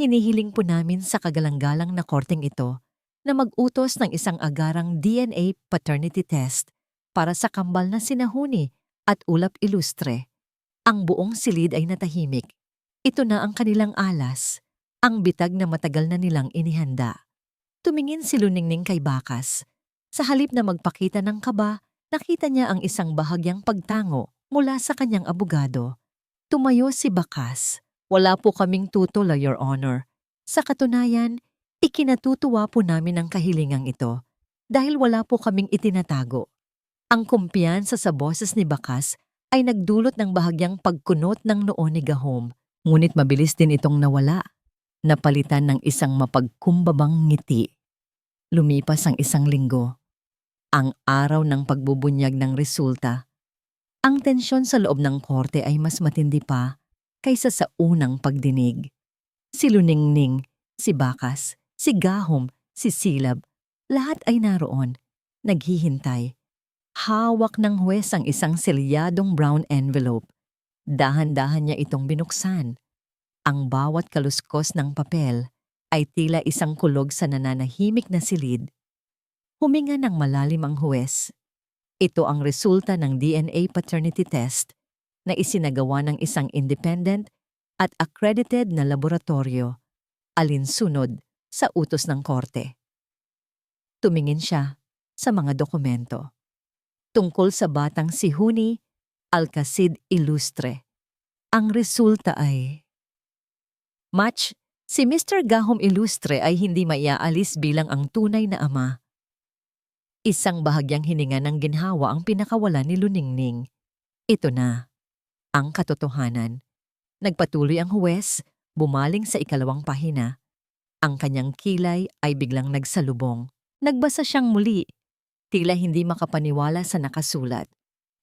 Hinihiling po namin sa kagalang-galang na korteng ito na mag-utos ng isang agarang DNA paternity test para sa kambal na sinahuni at ulap ilustre. Ang buong silid ay natahimik. Ito na ang kanilang alas, ang bitag na matagal na nilang inihanda. Tumingin si Luningning kay Bakas. Sa halip na magpakita ng kaba, nakita niya ang isang bahagyang pagtango mula sa kanyang abogado. Tumayo si Bakas. Wala po kaming tutol, Your Honor. Sa katunayan, ikinatutuwa po namin ang kahilingang ito dahil wala po kaming itinatago. Ang kumpiyansa sa boses ni Bakas ay nagdulot ng bahagyang pagkunot ng noo ni Gahom, ngunit mabilis din itong nawala, napalitan ng isang mapagkumbabang ngiti. Lumipas ang isang linggo, ang araw ng pagbubunyag ng resulta. Ang tensyon sa loob ng korte ay mas matindi pa kaysa sa unang pagdinig. Si Luningning, si Bakas, si Gahom, si Silab, lahat ay naroon, naghihintay. Hawak ng huwes ang isang selyadong brown envelope. Dahan-dahan niya itong binuksan. Ang bawat kaluskos ng papel ay tila isang kulog sa nananahimik na silid. Huminga ng malalim ang huwes. Ito ang resulta ng DNA paternity test na isinagawa ng isang independent at accredited na laboratorio, alinsunod sa utos ng korte. Tumingin siya sa mga dokumento. Tungkol sa batang si Huni Alcacid Ilustre. Ang resulta ay match, si Mr. Gahom Ilustre ay hindi maiaalis bilang ang tunay na ama. Isang bahagyang hininga ng ginhawa ang pinakawalan ni Luningning. Ito na, ang katotohanan. Nagpatuloy ang huwes, bumaling sa ikalawang pahina. Ang kanyang kilay ay biglang nagsalubong. Nagbasa siyang muli, tila hindi makapaniwala sa nakasulat.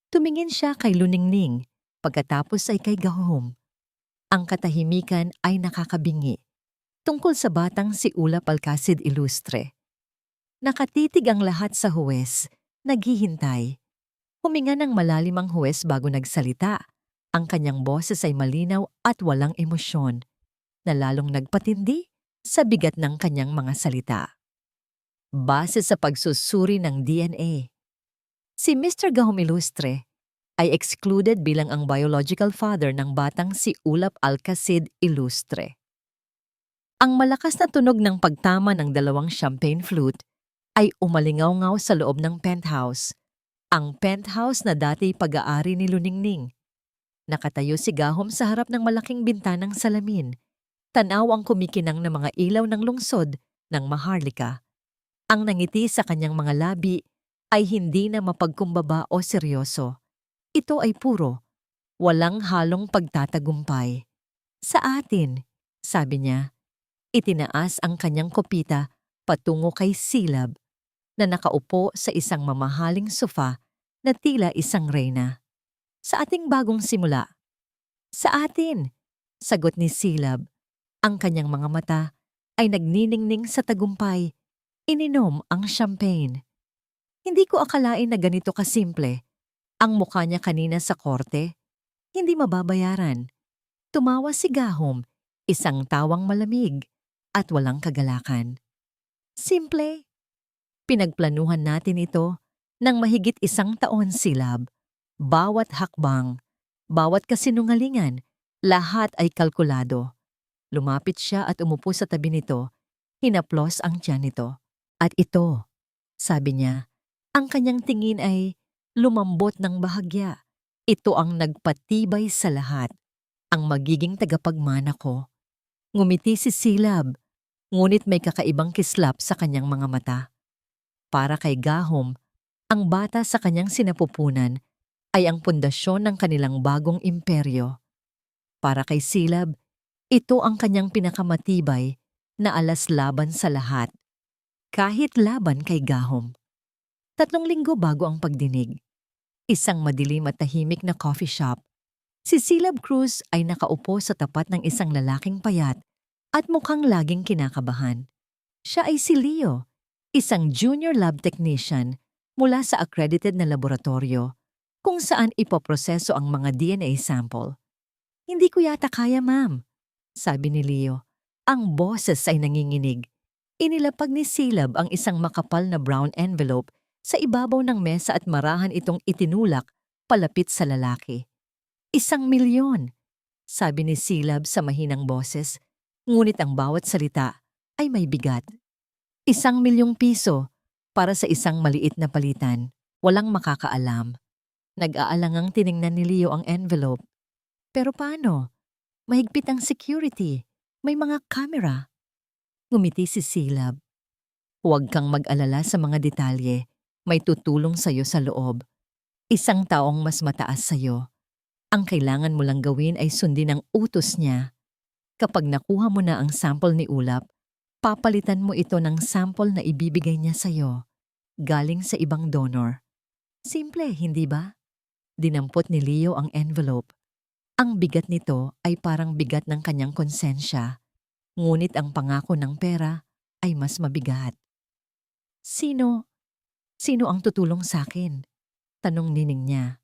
Tumingin siya kay Luningning, pagkatapos ay kay Gahom. Ang katahimikan ay nakakabingi. Tungkol sa batang si Ulap Alcacid Ilustre. Nakatitig ang lahat sa huwes, naghihintay. Huminga ng malalim ang huwes bago nagsalita. Ang kanyang boses ay malinaw at walang emosyon, na lalong nagpatindi sa bigat ng kanyang mga salita. Base sa pagsusuri ng DNA, si Mr. Gahom Ilustre ay excluded bilang ang biological father ng batang si Ulap Alcacid Ilustre. Ang malakas na tunog ng pagtama ng dalawang champagne flute ay umalingaw-ngaw sa loob ng penthouse. Ang penthouse na dati pag-aari ni Luningning. Nakatayo si Gahom sa harap ng malaking bintanang salamin. Tanaw ang kumikinang na mga ilaw ng lungsod ng Maharlika. Ang nangiti sa kanyang mga labi ay hindi na mapagkumbaba o seryoso. Ito ay puro, walang halong pagtatagumpay. Sa atin, sabi niya, itinaas ang kanyang kopita patungo kay Silab na nakaupo sa isang mamahaling sofa na tila isang reyna. Sa ating bagong simula. Sa atin, sagot ni Silab. Ang kanyang mga mata ay nagniningning sa tagumpay. Ininom ang champagne. Hindi ko akalain na ganito kasimple. Ang mukha niya kanina sa korte, hindi mababayaran. Tumawa si Gahom, isang tawang malamig at walang kagalakan. Simple. Pinagplanuhan natin ito ng mahigit 1 taon, Silab. Bawat hakbang, bawat kasinungalingan, lahat ay kalkulado. Lumapit siya at umupo sa tabi nito, hinaplos ang tiyan nito. At ito, sabi niya, ang kanyang tingin ay lumambot ng bahagya. Ito ang nagpatibay sa lahat, ang magiging tagapagmana ko. Ngumiti si Silab, ngunit may kakaibang kislap sa kanyang mga mata. Para kay Gahom, ang bata sa kanyang sinapupunan ay ang pundasyon ng kanilang bagong imperyo. Para kay Silab, ito ang kanyang pinakamatibay na alas laban sa lahat. Kahit laban kay Gahom. 3 linggo bago ang pagdinig. Isang madilim at tahimik na coffee shop. Si Silab Cruz ay nakaupo sa tapat ng isang lalaking payat at mukhang laging kinakabahan. Siya ay si Leo, isang junior lab technician mula sa accredited na laboratorio kung saan ipoproseso ang mga DNA sample. Hindi ko yata kaya, ma'am, sabi ni Leo. Ang boses ay nanginginig. Inilapag ni Silab ang isang makapal na brown envelope sa ibabaw ng mesa at marahan itong itinulak palapit sa lalaki. 1 milyon, sabi ni Silab sa mahinang boses, ngunit ang bawat salita ay may bigat. 1 milyong piso para sa isang maliit na palitan, walang makakaalam. Nag-aalangang tiningnan ni Leo ang envelope. Pero paano? Mahigpit ang security, may mga camera. Ngumiti si Silab. Huwag kang mag-alala sa mga detalye. May tutulong sa'yo sa loob. 1 taong mas mataas sa'yo. Ang kailangan mo lang gawin ay sundin ang utos niya. Kapag nakuha mo na ang sample ni Ulap, papalitan mo ito ng sample na ibibigay niya sa'yo. Galing sa ibang donor. Simple, hindi ba? Dinampot ni Leo ang envelope. Ang bigat nito ay parang bigat ng kanyang konsensya. Ngunit ang pangako ng pera ay mas mabigat. Sino ang tutulong sa akin? Tanong nining niya.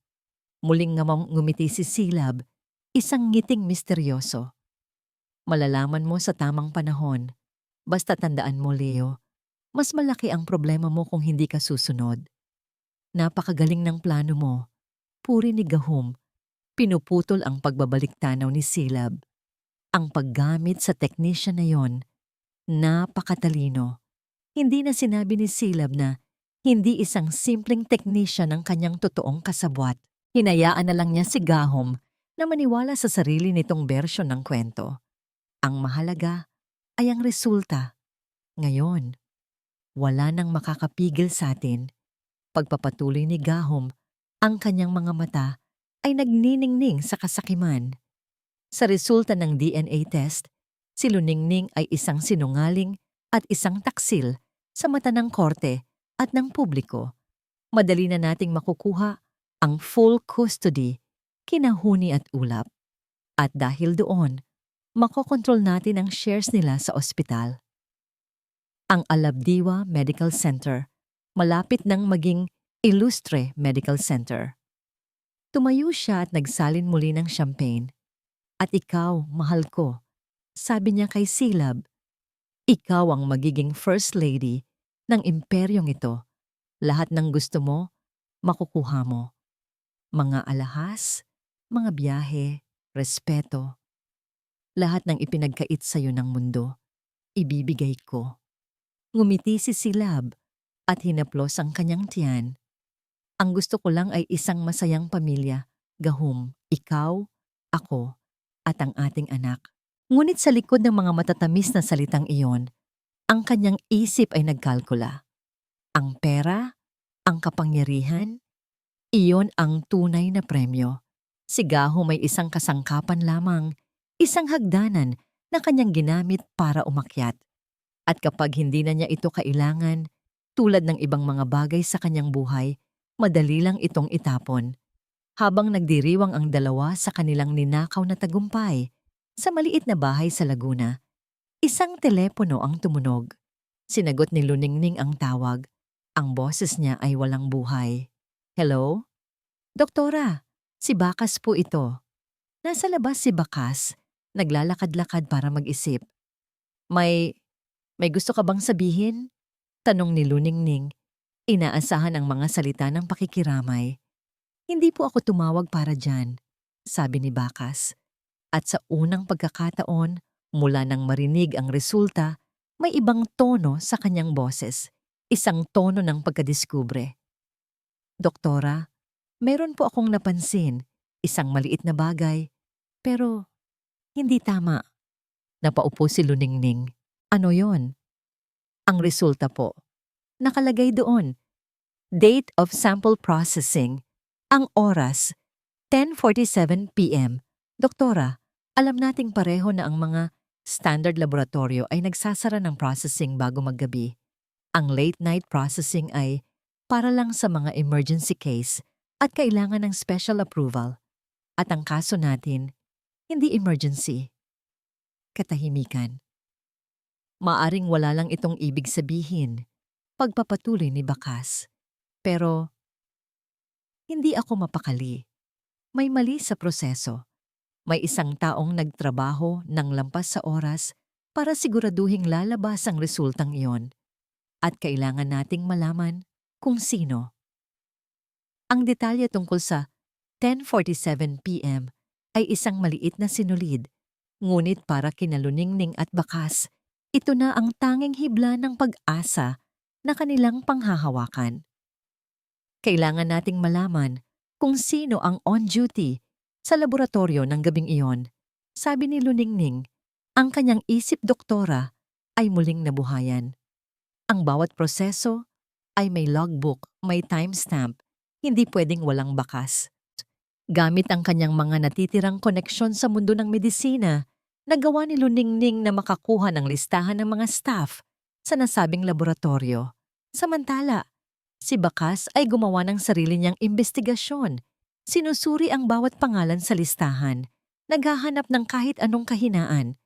Muling ngumiti si Silab, isang ngiting misteryoso. Malalaman mo sa tamang panahon. Basta tandaan mo, Leo, mas malaki ang problema mo kung hindi ka susunod. Napakagaling ng plano mo. Puri ni Gahom. Pinuputol ang pagbabalik-tanaw ni Silab. Ang paggamit sa technician na yon, napakatalino. Hindi na sinabi ni Silab na hindi isang simpleng technician ang kanyang totoong kasabwat. Hinayaan na lang niya si Gahom na maniwala sa sarili nitong bersyon ng kwento. Ang mahalaga ay ang resulta. Ngayon, wala nang makakapigil sa atin. Pagpapatuloy ni Gahom, ang kanyang mga mata ay nagniningning sa kasakiman. Sa resulta ng DNA test, si Luningning ay isang sinungaling at isang taksil sa mata ng korte at ng publiko. Madali na nating makukuha ang full custody, kinahuni at ulap. At dahil doon, makokontrol natin ang shares nila sa ospital. Ang Alabdiwa Medical Center, malapit nang maging Ilustre Medical Center. Tumayo siya at nagsalin muli ng champagne. At ikaw, mahal ko, sabi niya kay Silab, ikaw ang magiging first lady ng imperyong ito. Lahat ng gusto mo, makukuha mo. Mga alahas, mga biyahe, respeto. Lahat ng ipinagkait sa'yo ng mundo, ibibigay ko. Ngumiti si Silab at hinaplos ang kanyang tiyan. Ang gusto ko lang ay isang masayang pamilya, Gahum, ikaw, ako, at ang ating anak. Ngunit sa likod ng mga matatamis na salitang iyon, ang kanyang isip ay nagkalkula. Ang pera, ang kapangyarihan, iyon ang tunay na premyo. Si Gahum ay isang kasangkapan lamang, isang hagdanan na kanyang ginamit para umakyat. At kapag hindi na niya ito kailangan, tulad ng ibang mga bagay sa kanyang buhay, madali lang itong itapon. Habang nagdiriwang ang dalawa sa kanilang ninakaw na tagumpay, sa maliit na bahay sa Laguna, isang telepono ang tumunog. Sinagot ni Luningning ang tawag. Ang boses niya ay walang buhay. Hello? Doktora, si Bakas po ito. Nasa labas si Bakas, naglalakad-lakad para mag-isip. May gusto ka bang sabihin? Tanong ni Luningning. Inaasahan ang mga salita ng pakikiramay. Hindi po ako tumawag para dyan, sabi ni Bakas. At sa unang pagkakataon, mula nang marinig ang resulta, may ibang tono sa kanyang boses. Isang tono ng pagkadiskubre. Doktora, meron po akong napansin, isang maliit na bagay, pero hindi tama. Napaupo si Luningning. Ano yon? Ang resulta po. Nakalagay doon. Date of sample processing. Ang oras, 10:47 p.m. Doktora, alam nating pareho na ang mga standard laboratorio ay nagsasara ng processing bago maggabi. Ang late night processing ay para lang sa mga emergency case at kailangan ng special approval. At ang kaso natin, hindi emergency. Katahimikan. Maaring wala lang itong ibig sabihin, pagpapatuloy ni Bakas. Pero hindi ako mapakali. May mali sa proseso. May isang taong nagtrabaho ng lampas sa oras para siguraduhing lalabas ang resultang iyon. At kailangan nating malaman kung sino. Ang detalye tungkol sa 10:47 p.m. ay isang maliit na sinulid. Ngunit para kina Luningning at Bakas, ito na ang tanging hibla ng pag-asa na kanilang panghahawakan. Kailangan nating malaman kung sino ang on-duty sa laboratorio ng gabing iyon. Sabi ni Luningning, ang kanyang isip doktora ay muling nabuhayan. Ang bawat proseso ay may logbook, may timestamp, hindi pwedeng walang bakas. Gamit ang kanyang mga natitirang koneksyon sa mundo ng medisina, nagawa ni Luningning na makakuha ng listahan ng mga staff sa nasabing laboratorio. Samantala, si Bakas ay gumawa ng sarili niyang investigasyon. Sinusuri ang bawat pangalan sa listahan, naghahanap ng kahit anong kahinaan.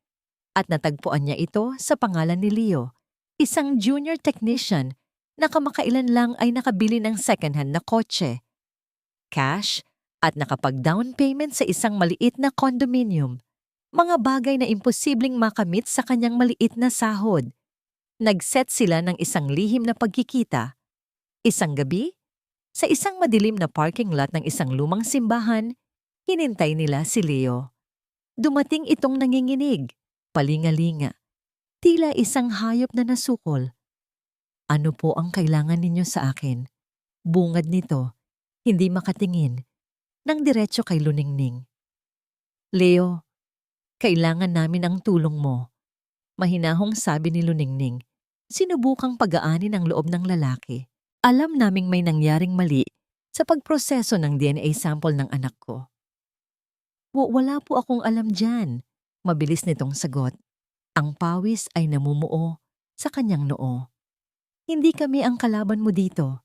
At natagpuan niya ito sa pangalan ni Leo, isang junior technician na kamakailan lang ay nakabili ng second-hand na kotse, cash, at nakapag-down payment sa isang maliit na condominium. Mga bagay na imposibleng makamit sa kanyang maliit na sahod. Nag-set sila ng isang lihim na pagkikita. Isang gabi, sa isang madilim na parking lot ng isang lumang simbahan, hinintay nila si Leo. Dumating itong nanginginig, palingalinga, tila isang hayop na nasukol. Ano po ang kailangan ninyo sa akin? Bungad nito, hindi makatingin, nang diretso kay Luningning. Leo, kailangan namin ang tulong mo. Mahinahong sabi ni Luningning. Sinubukang pagaanin ang loob ng lalaki. Alam naming may nangyaring mali, sa pagproseso ng DNA sample ng anak ko. Wala po akong alam dyan. Mabilis nitong sagot. Ang pawis ay namumuo sa kanyang noo. Hindi kami ang kalaban mo dito.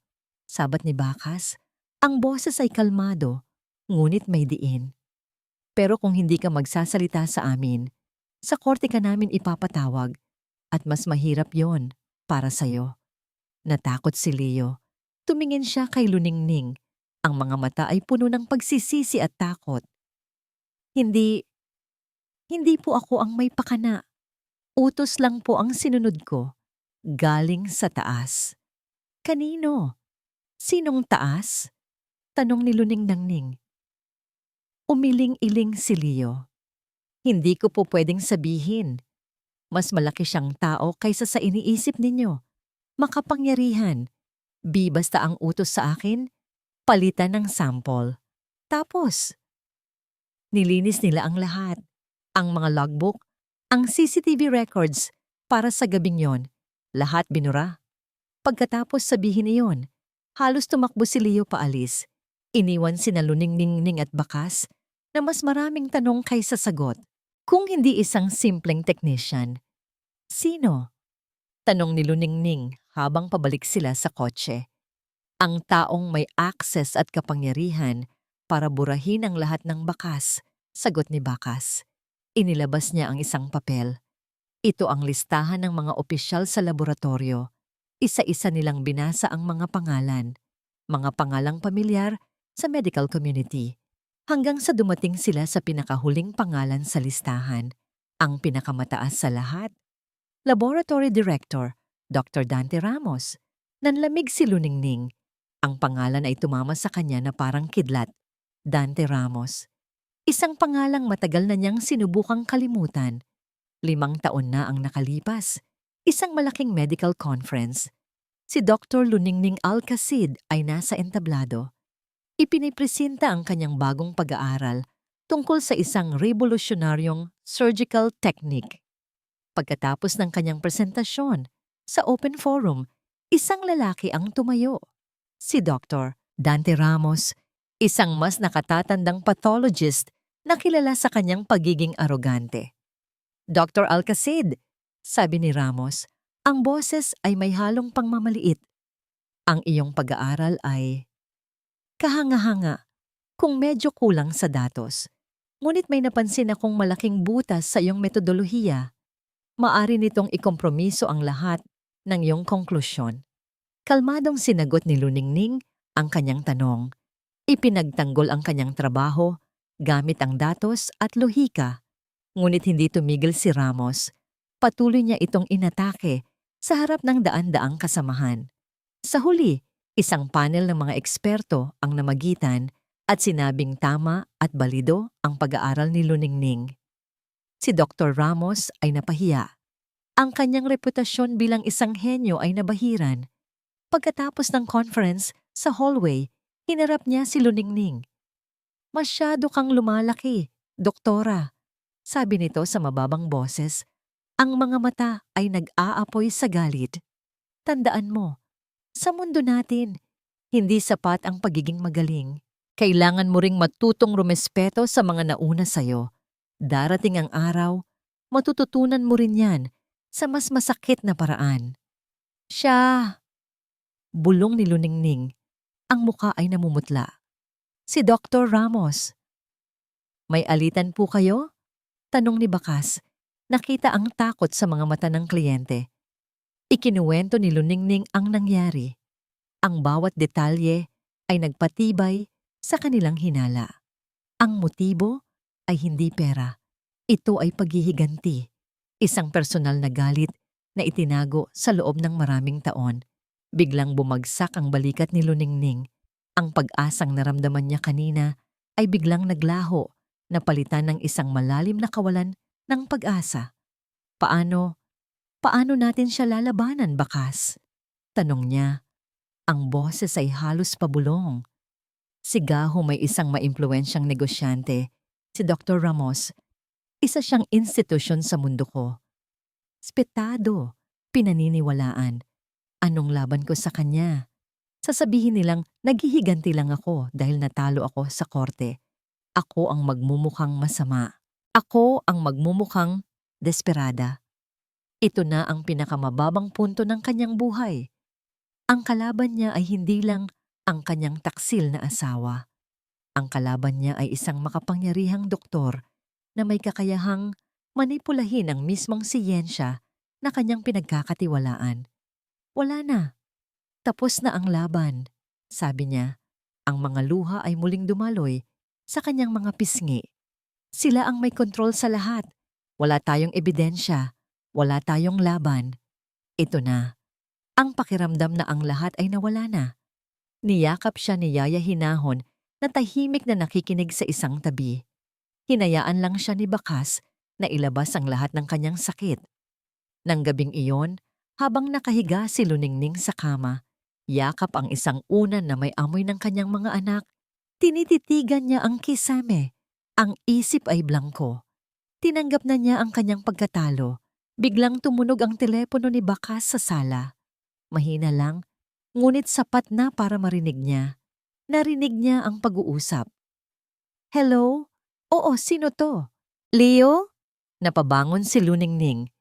Sabat ni Bakas. Ang boses ay kalmado, ngunit may diin. Pero kung hindi ka magsasalita sa amin, sa korte ka namin ipapatawag at mas mahirap yon para sa'yo. Natakot si Leo. Tumingin siya kay Luningning. Ang mga mata ay puno ng pagsisisi at takot. Hindi po ako ang may pakana. Utos lang po ang sinunod ko. Galing sa taas. Kanino? Sinong taas? Tanong ni Luningning. Umiling-iling si Leo. Hindi ko po pwedeng sabihin. Mas malaki siyang tao kaysa sa iniisip ninyo. Makapangyarihan. Basta ang utos sa akin, palitan ng sample. Tapos, nilinis nila ang lahat. Ang mga logbook, ang CCTV records para sa gabing yon. Lahat binura. Pagkatapos sabihin iyon, halos tumakbo si Leo paalis. Iniwan sina Luningning at Bakas na mas maraming tanong kaysa sagot. Kung hindi isang simpleng technician, sino? Tanong ni Luningning habang pabalik sila sa kotse. Ang taong may access at kapangyarihan para burahin ang lahat ng Bakas, sagot ni Bakas. Inilabas niya ang isang papel. Ito ang listahan ng mga opisyal sa laboratorio. Isa-isa nilang binasa ang mga pangalan, mga pangalang pamilyar sa medical community, hanggang sa dumating sila sa pinakahuling pangalan sa listahan, ang pinakamataas sa lahat. Laboratory Director, Dr. Dante Ramos. Nanlamig si Luningning. Ang pangalan ay tumama sa kanya na parang kidlat. Dante Ramos. Isang pangalang matagal na niyang sinubukang kalimutan. 5 taon na ang nakalipas. Isang malaking medical conference. Si Dr. Luningning Alcacid ay nasa entablado. Ipinipresenta ang kanyang bagong pag-aaral tungkol sa isang revolusyonaryong surgical technique. Pagkatapos ng kanyang presentasyon, sa open forum, isang lalaki ang tumayo. Si Dr. Dante Ramos, isang mas nakatatandang pathologist na kilala sa kanyang pagiging arogante. Dr. Alcacid, sabi ni Ramos, ang boses ay may halong pangmamaliit. Ang iyong pag-aaral ay kahanga-hanga, kung medyo kulang sa datos. Ngunit may napansin akong malaking butas sa iyong metodolohiya. Maari nitong ikompromiso ang lahat ng iyong konklusyon. Kalmadong sinagot ni Luningning ang kanyang tanong. Ipinagtanggol ang kanyang trabaho gamit ang datos at lohika. Ngunit hindi tumigil si Ramos. Patuloy niya itong inatake sa harap ng daan-daang kasamahan. Sa huli, isang panel ng mga eksperto ang namagitan at sinabing tama at balido ang pag-aaral ni Luningning. Si Dr. Ramos ay napahiya. Ang kanyang reputasyon bilang isang henyo ay nabahiran. Pagkatapos ng conference, sa hallway, hinarap niya si Luningning. Masyado kang lumalaki, doktora, sabi nito sa mababang boses. Ang mga mata ay nag-aapoy sa galit. Tandaan mo, sa mundo natin, hindi sapat ang pagiging magaling. Kailangan mo ring matutong rumespeto sa mga nauna sa'yo. Darating ang araw, matututunan mo rin yan sa mas masakit na paraan. Siya, bulong ni Luningning. Ang muka ay namumutla. Si Dr. Ramos. May alitan po kayo? Tanong ni Bakas. Nakita ang takot sa mga mata ng kliyente. Ikinuwento ni Luningning ang nangyari. Ang bawat detalye ay nagpatibay sa kanilang hinala. Ang motibo ay hindi pera. Ito ay paghihiganti. Isang personal na galit na itinago sa loob ng maraming taon. Biglang bumagsak ang balikat ni Luningning. Ang pag-asang naramdaman niya kanina ay biglang naglaho, napalitan ng isang malalim na kawalan ng pag-asa. Paano natin siya lalabanan, Bakas? Tanong niya. Ang boses ay halos pabulong. Sigaho may isang maimpluwensyang negosyante, si Dr. Ramos. Isa siyang institusyon sa mundo ko. Spetado, pinaniniwalaan. Anong laban ko sa kanya? Sasabihin nilang naghihiganti lang ako dahil natalo ako sa korte. Ako ang magmumukhang masama. Ako ang magmumukhang desperada. Ito na ang pinakamababang punto ng kanyang buhay. Ang kalaban niya ay hindi lang ang kanyang taksil na asawa. Ang kalaban niya ay isang makapangyarihang doktor na may kakayahang manipulahin ang mismong siyensya na kanyang pinagkakatiwalaan. Wala na. Tapos na ang laban. Sabi niya, ang mga luha ay muling dumaloy sa kanyang mga pisngi. Sila ang may kontrol sa lahat. Wala tayong ebidensya. Wala tayong laban. Ito na. Ang pakiramdam na ang lahat ay nawala na. Niyakap siya ni Yaya Hinahon na tahimik na nakikinig sa isang tabi. Hinayaan lang siya ni Bakas na ilabas ang lahat ng kanyang sakit. Nang gabing iyon, habang nakahiga si Luningning sa kama, yakap ang isang unan na may amoy ng kanyang mga anak, tinititigan niya ang kisame. Ang isip ay blangko. Tinanggap na niya ang kanyang pagkatalo. Biglang tumunog ang telepono ni Bakas sa sala. Mahina lang, ngunit sapat na para marinig niya. Narinig niya ang pag-uusap. Hello? Oo, sino to? Leo? Napabangon si Luningning.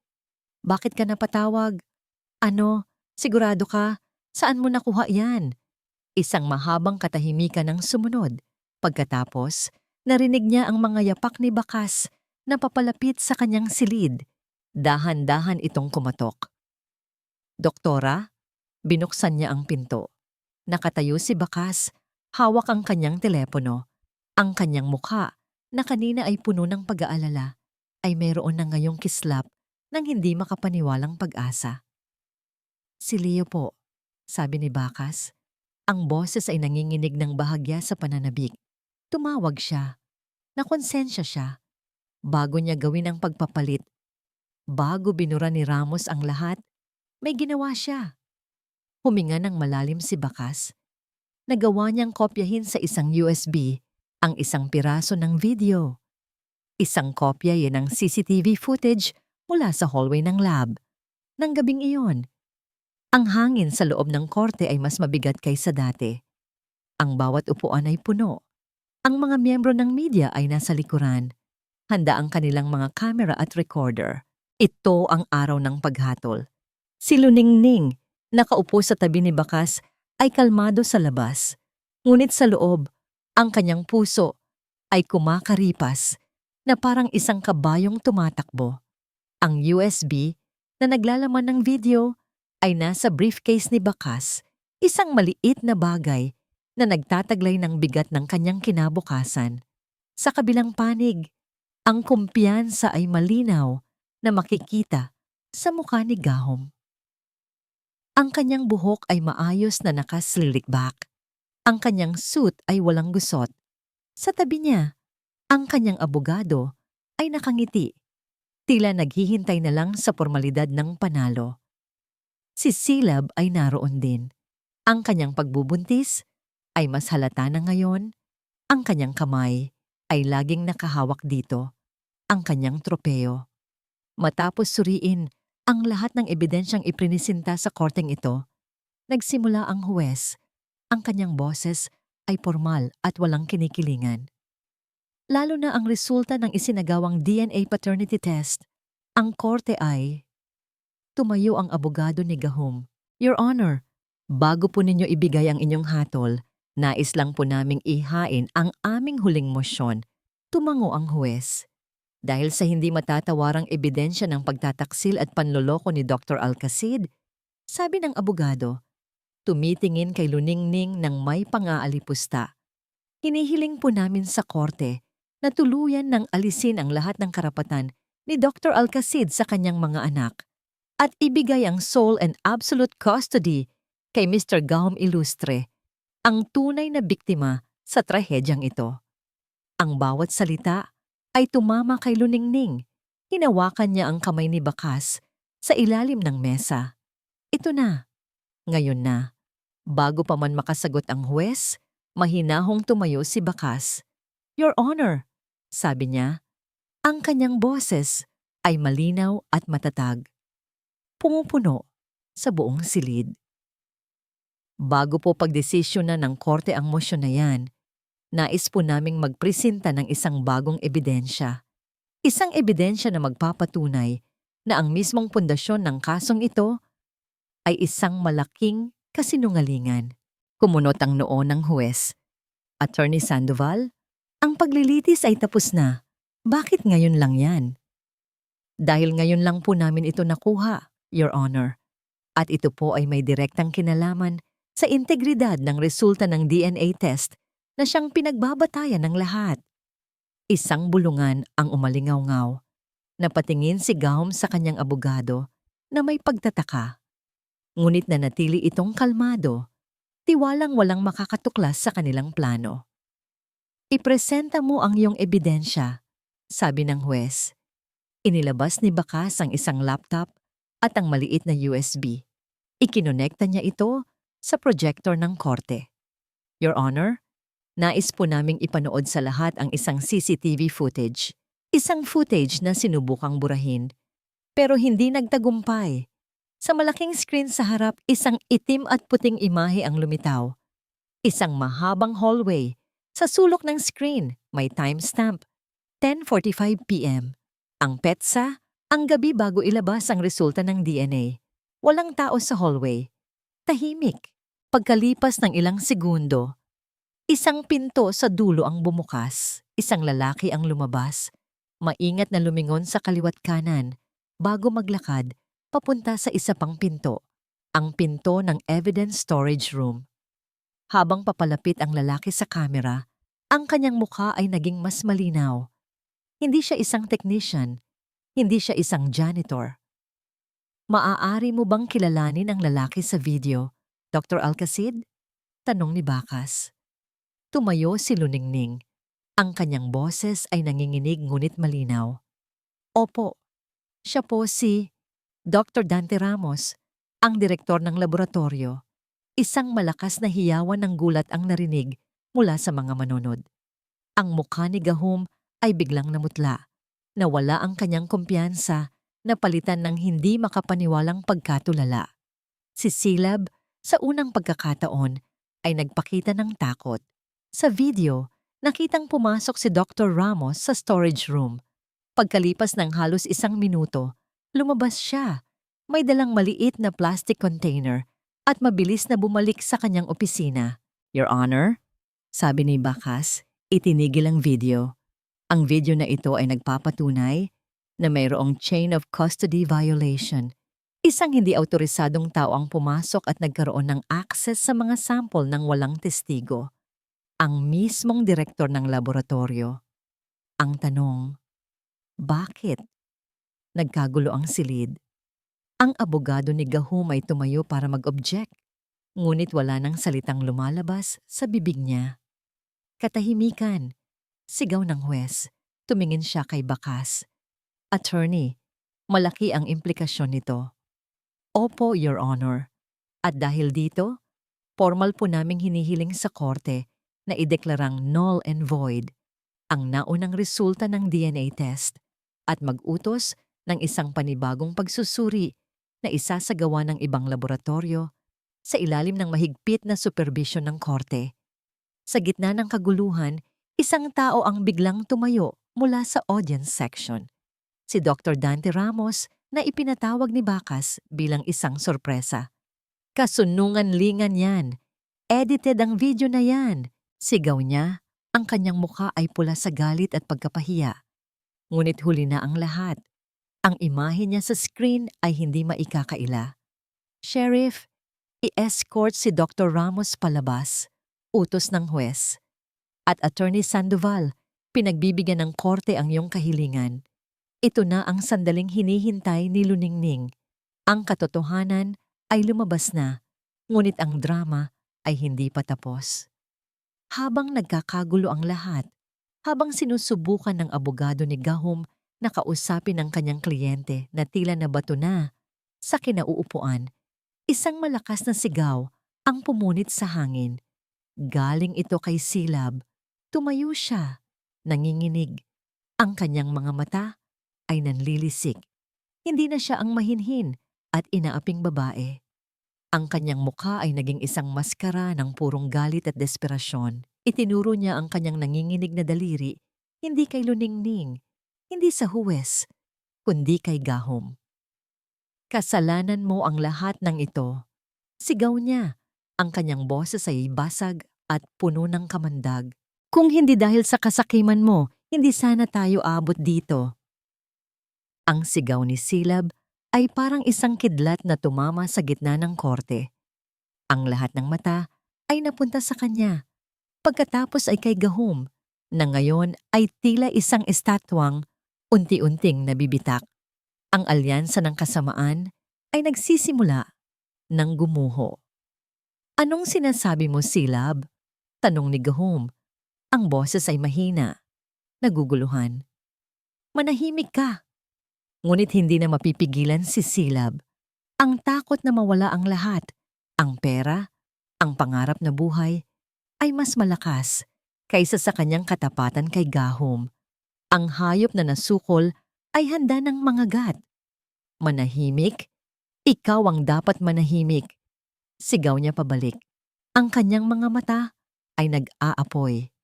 Bakit ka napatawag? Ano? Sigurado ka? Saan mo nakuha yan? Isang mahabang katahimikan ang sumunod. Pagkatapos, narinig niya ang mga yapak ni Bakas na papalapit sa kanyang silid. Dahan-dahan itong kumatok. Doktora? Binuksan niya ang pinto. Nakatayo si Bakas, hawak ang kanyang telepono. Ang kanyang mukha, na kanina ay puno ng pag-aalala, ay mayroon na ngayong kislap ng hindi makapaniwalang pag-asa. Si Leo po, sabi ni Bakas. Ang boses ay nanginginig ng bahagya sa pananabik. Tumawag siya. Nakonsensya siya. Bago niya gawin ang pagpapalit, bago binura ni Ramos ang lahat, may ginawa siya. Huminga ng malalim si Bakas. Nagawa niyang kopyahin sa isang USB ang isang piraso ng video. Isang kopya yan ng CCTV footage mula sa hallway ng lab. Nang gabing iyon, ang hangin sa loob ng korte ay mas mabigat kaysa dati. Ang bawat upuan ay puno. Ang mga miyembro ng media ay nasa likuran. Handa ang kanilang mga camera at recorder. Ito ang araw ng paghatol. Si Luningning, nakaupo sa tabi ni Bakas, ay kalmado sa labas. Ngunit sa loob, ang kanyang puso ay kumakaripas na parang isang kabayong tumatakbo. Ang USB na naglalaman ng video ay nasa briefcase ni Bakas, isang maliit na bagay na nagtataglay ng bigat ng kanyang kinabukasan. Sa kabilang panig, ang kumpiyansa ay malinaw na makikita sa mukha ni Gahom. Ang kanyang buhok ay maayos na nakaslilikback. Ang kanyang suit ay walang gusot. Sa tabi niya, ang kanyang abogado ay nakangiti. Tila naghihintay na lang sa formalidad ng panalo. Si Silab ay naroon din. Ang kanyang pagbubuntis ay mas halata na ngayon. Ang kanyang kamay ay laging nakahawak dito. Ang kanyang tropeo. Matapos suriin ang lahat ng ebidensyang iprinisinta sa korteng ito, nagsimula ang huwes. Ang kanyang boses ay formal at walang kinikilingan. Lalo na ang resulta ng isinagawang DNA paternity test. Ang korte ay... Tumayo ang abogado ni Gahom. Your Honor, bago po ninyo ibigay ang inyong hatol, nais lang po naming ihain ang aming huling mosyon. Tumango ang huwes. Dahil sa hindi matatawarang ebidensya ng pagtataksil at panloloko ni Dr. Alcacid, sabi ng abogado, tumitingin kay Luningning ng may pang-aalipusta. Hinihiling po namin sa korte na tuluyan ng alisin ang lahat ng karapatan ni Dr. Alcacid sa kanyang mga anak at ibigay ang sole and absolute custody kay Mr. Gahom Ilustre, ang tunay na biktima sa trahedyang ito. Ang bawat salita ay tumama kay Luningning. Hinawakan niya ang kamay ni Bakas sa ilalim ng mesa. Ito na. Ngayon na. Bago pa man makasagot ang huwes, mahinahong tumayo si Bakas. Your Honor, sabi niya, ang kanyang boses ay malinaw at matatag. Pumupuno sa buong silid. Bago po pagdesisyon na ng korte ang motion na yan, nais po naming magpresenta ng isang bagong ebidensya. Isang ebidensya na magpapatunay na ang mismong pundasyon ng kasong ito ay isang malaking kasinungalingan. Kumunot ang noo ng huwes. Attorney Sandoval, ang paglilitis ay tapos na. Bakit ngayon lang yan? Dahil ngayon lang po namin ito nakuha, Your Honor. At ito po ay may direktang kinalaman sa integridad ng resulta ng DNA test na siyang pinagbabatayan ng lahat. Isang bulungan ang umalingaw-ngaw. Napatingin si Gahom sa kanyang abogado na may pagtataka. Ngunit nanatili itong kalmado, tiwalang walang makakatuklas sa kanilang plano. Ipresenta mo ang iyong ebidensya, sabi ng huwes. Inilabas ni Bakas ang isang laptop at ang maliit na USB. Ikinonekta niya ito sa projector ng korte. Your Honor, nais po naming ipanood sa lahat ang isang CCTV footage. Isang footage na sinubukang burahin, pero hindi nagtagumpay. Sa malaking screen sa harap, isang itim at puting imahe ang lumitaw. Isang mahabang hallway. Sa sulok ng screen, may timestamp, 10:45 p.m. Ang petsa, ang gabi bago ilabas ang resulta ng DNA. Walang tao sa hallway. Tahimik. Pagkalipas ng ilang segundo, isang pinto sa dulo ang bumukas. Isang lalaki ang lumabas. Maingat na lumingon sa kaliwat kanan bago maglakad papunta sa isa pang pinto, ang pinto ng evidence storage room. Habang papalapit ang lalaki sa kamera, ang kanyang mukha ay naging mas malinaw. Hindi siya isang technician, hindi siya isang janitor. Maaari mo bang kilalanin ang lalaki sa video, Dr. Alcacid? Tanong ni Bakas. Tumayo si Luningning. Ang kanyang boses ay nanginginig ngunit malinaw. Opo, siya po si Dr. Dante Ramos, ang direktor ng laboratorio. Isang malakas na hiyawan ng gulat ang narinig mula sa mga manunod. Ang mukha ni Gahom ay biglang namutla. Nawala ang kanyang kumpiyansa na palitan ng hindi makapaniwalang pagkatulala. Si Silab, sa unang pagkakataon, ay nagpakita ng takot. Sa video, nakitang pumasok si Dr. Ramos sa storage room. Pagkalipas ng halos 1 minuto, lumabas siya. May dalang maliit na plastic container at mabilis na bumalik sa kanyang opisina. Your Honor, sabi ni Bakas, itinigil ang video. Ang video na ito ay nagpapatunay na mayroong chain of custody violation. Isang hindi awtorisadong tao ang pumasok at nagkaroon ng access sa mga sample ng walang testigo. Ang mismong direktor ng laboratorio. Ang tanong, bakit? Nagkagulo ang silid. Ang abogado ni Gahom ay tumayo para mag-object, ngunit wala nang salitang lumalabas sa bibig niya. Katahimikan. Sigaw ng huwes. Tumingin siya kay Bakas. Attorney, malaki ang implikasyon nito. Opo, Your Honor. At dahil dito, formal po naming hinihiling sa korte na ideklarang null and void ang naunang resulta ng DNA test at mag-utos ng isang panibagong pagsusuri na isasagawa ng ibang laboratorio sa ilalim ng mahigpit na supervision ng korte. Sa gitna ng kaguluhan, isang tao ang biglang tumayo mula sa audience section. Si Dr. Dante Ramos na ipinatawag ni Bakas bilang isang sorpresa. Kasunungan-lingan yan. Edited ang video na yan. Sigaw niya, ang kanyang mukha ay pula sa galit at pagkapahiya. Ngunit huli na ang lahat. Ang imahe niya sa screen ay hindi maikakaila. Sheriff, i-escort si Dr. Ramos palabas, utos ng huwes. At Attorney Sandoval, pinagbibigyan ng korte ang iyong kahilingan. Ito na ang sandaling hinihintay ni Luningning. Ang katotohanan ay lumabas na, ngunit ang drama ay hindi pa tapos. Habang nagkakagulo ang lahat, habang sinusubukan ng abogado ni Gahom na kausapin ang kanyang kliyente na tila nabato na sa kinauupuan, isang malakas na sigaw ang pumunit sa hangin. Galing ito kay Silab. Tumayo siya, nanginginig. Ang kanyang mga mata ay nanlilisik. Hindi na siya ang mahinhin at inaaping babae. Ang kanyang mukha ay naging isang maskara ng purong galit at desperasyon. Itinuro niya ang kanyang nanginginig na daliri, hindi kay Luningning, hindi sa huwes, kundi kay Gahom. Kasalanan mo ang lahat ng ito. Sigaw niya. Ang kanyang boses ay basag at puno ng kamandag. Kung hindi dahil sa kasakiman mo, hindi sana tayo abot dito. Ang sigaw ni Silab ay parang isang kidlat na tumama sa gitna ng korte. Ang lahat ng mata ay napunta sa kanya. Pagkatapos ay kay Gahom, na ngayon ay tila isang estatwang unti-unting nabibitak. Ang alyansa ng kasamaan ay nagsisimula ng gumuho. Anong sinasabi mo, Silab? Tanong ni Gahom. Ang boses ay mahina, naguguluhan. Manahimik ka. Ngunit hindi na mapipigilan si Silab. Ang takot na mawala ang lahat, ang pera, ang pangarap na buhay, ay mas malakas kaysa sa kanyang katapatan kay Gahom. Ang hayop na nasukol ay handa ng mangagat. Manahimik? Ikaw ang dapat manahimik. Sigaw niya pabalik. Ang kanyang mga mata ay nag-aapoy.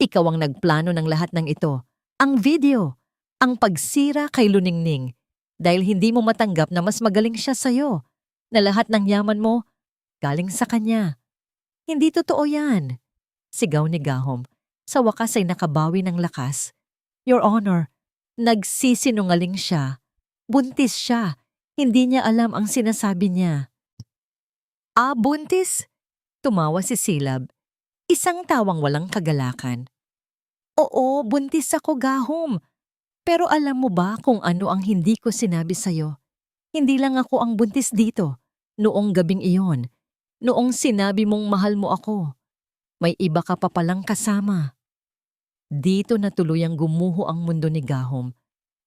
Ikaw ang nagplano ng lahat ng ito. Ang video, ang pagsira kay Luningning dahil hindi mo matanggap na mas magaling siya sa'yo, na lahat ng yaman mo galing sa kanya. Hindi totoo yan. Sigaw ni Gahom. Sa wakas ay nakabawi ng lakas. Your Honor, nagsisinungaling siya. Buntis siya. Hindi niya alam ang sinasabi niya. Ah, buntis? Tumawa si Silab. Isang tawang walang kagalakan. Oo, buntis ako, Gahom. Pero alam mo ba kung ano ang hindi ko sinabi sa'yo? Hindi lang ako ang buntis dito. Noong gabing iyon. Noong sinabi mong mahal mo ako. May iba ka pa palang kasama. Dito na tuluyang gumuho ang mundo ni Gahom.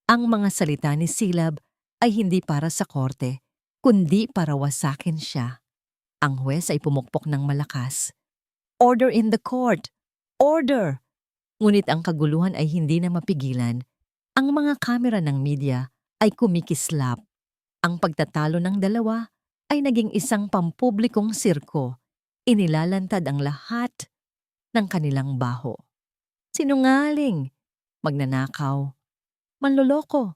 Ang mga salita ni Silab ay hindi para sa korte, kundi para wasakin siya. Ang huwes ay pumukpok ng malakas. Order in the court! Order! Ngunit ang kaguluhan ay hindi na mapigilan. Ang mga kamera ng media ay kumikislap. Ang pagtatalo ng dalawa ay naging isang pampublikong sirko. Inilalantad ang lahat ng kanilang baho. Sinungaling, magnanakaw, manloloko.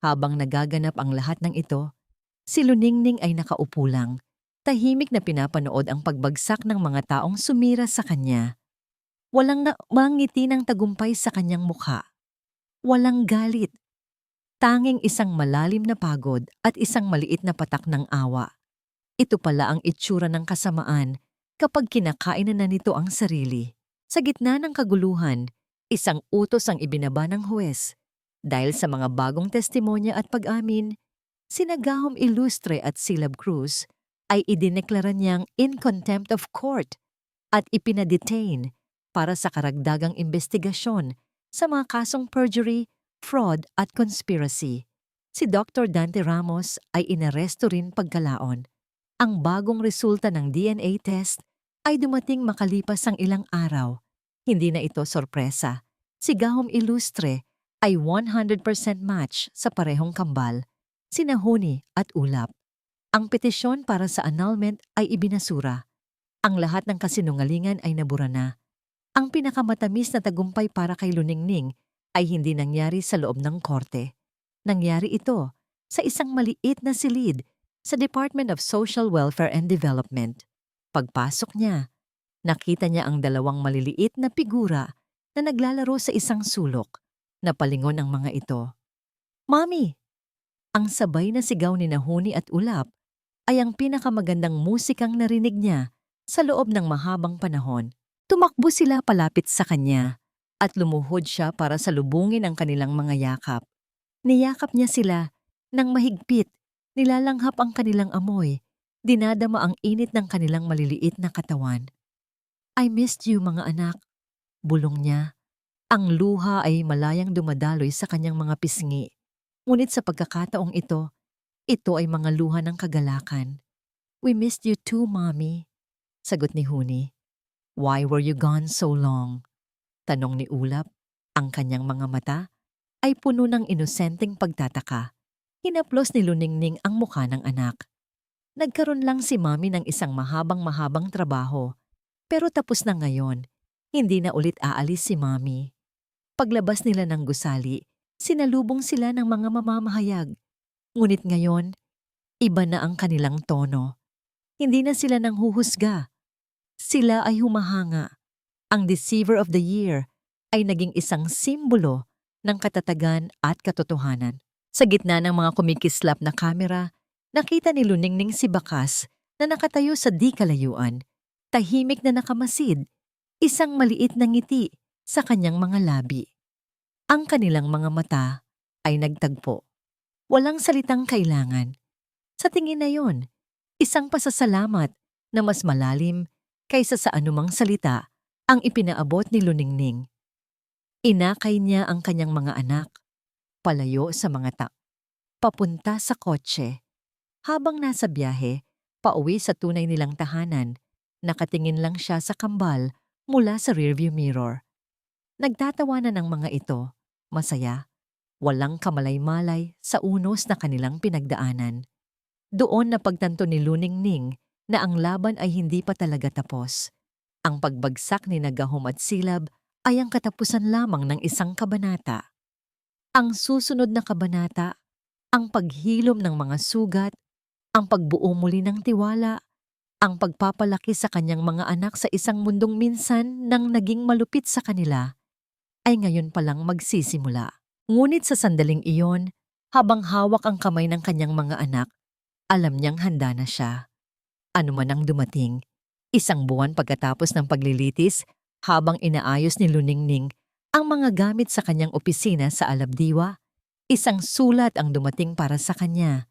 Habang nagaganap ang lahat ng ito, si Luningning ay nakaupo lang. Tahimik na pinapanood ang pagbagsak ng mga taong sumira sa kanya. Walang mangiti ng tagumpay sa kanyang mukha. Walang galit. Tanging isang malalim na pagod at isang maliit na patak ng awa. Ito pala ang itsura ng kasamaan kapag kinakainan na nito ang sarili. Sa gitna ng kaguluhan, isang utos ang ibinaba ng huwes. Dahil sa mga bagong testimonya at pag-amin, sina Gahom Ilustre at Silab Cruz ay idineklara niyang in contempt of court at ipinadetain para sa karagdagang investigasyon sa mga kasong perjury, fraud at conspiracy. Si Dr. Dante Ramos ay inaresto rin pagkalaon. Ang bagong resulta ng DNA test ay dumating makalipas ang ilang araw. Hindi na ito sorpresa. Si Gahom Ilustre ay 100% match sa parehong kambal, sina Huni at Ulap. Ang petisyon para sa annulment ay ibinasura. Ang lahat ng kasinungalingan ay nabura na. Ang pinakamatamis na tagumpay para kay Luningning ay hindi nangyari sa loob ng korte. Nangyari ito sa isang maliit na silid sa Department of Social Welfare and Development. Pagpasok niya, nakita niya ang dalawang maliliit na figura na naglalaro sa isang sulok. Napalingon ang mga ito. Mami! Ang sabay na sigaw ni Huni at Ulap ay ang pinakamagandang musikang narinig niya sa loob ng mahabang panahon. Tumakbo sila palapit sa kanya at lumuhod siya para salubungin ang kanilang mga yakap. Niyakap niya sila ng mahigpit, nilalanghap ang kanilang amoy, dinadama ang init ng kanilang maliliit na katawan. I missed you, mga anak, bulong niya. Ang luha ay malayang dumadaloy sa kanyang mga pisngi. Ngunit sa pagkakataong ito ay mga luha ng kagalakan. We missed you too, Mommy, sagot ni Huni. Why were you gone so long? Tanong ni Ulap. Ang kanyang mga mata ay puno ng inosenteng pagtataka. Hinaplos ni Luningning ang mukha ng anak. Nagkaroon lang si Mami ng isang mahabang-mahabang trabaho. Pero tapos na ngayon, hindi na ulit aalis si Mami. Paglabas nila ng gusali, sinalubong sila ng mga mamamahayag. Ngunit ngayon, iba na ang kanilang tono. Hindi na sila nanghuhusga. Sila ay humahanga. Ang Deceiver of the Year ay naging isang simbolo ng katatagan at katotohanan. Sa gitna ng mga kumikislap na kamera, nakita ni Luningning si Bakas na nakatayo sa di kalayuan, tahimik na nakamasid, isang maliit na ngiti sa kanyang mga labi. Ang kanilang mga mata ay nagtagpo. Walang salitang kailangan. Sa tingin na yon, isang pasasalamat na mas malalim kaysa sa anumang salita ang ipinaabot ni Luningning. Inakay niya ang kanyang mga anak, palayo sa mga papunta sa kotse. Habang nasa biyahe, pauwi sa tunay nilang tahanan, nakatingin lang siya sa kambal mula sa rearview mirror. Nagtatawanan ng mga ito, masaya, walang kamalay-malay sa unos na kanilang pinagdaanan. Doon napagtanto ni Luningning na ang laban ay hindi pa talaga tapos. Ang pagbagsak ni Nagahom at Silab ay ang katapusan lamang ng isang kabanata. Ang susunod na kabanata, ang paghilom ng mga sugat, ang pagbuo muli ng tiwala, ang pagpapalaki sa kanyang mga anak sa isang mundong minsan nang naging malupit sa kanila, ay ngayon palang magsisimula. Ngunit sa sandaling iyon, habang hawak ang kamay ng kanyang mga anak, alam niyang handa na siya. Ano man ang dumating, isang buwan pagkatapos ng paglilitis, habang inaayos ni Luningning ang mga gamit sa kanyang opisina sa Alabdiwa, isang sulat ang dumating para sa kanya.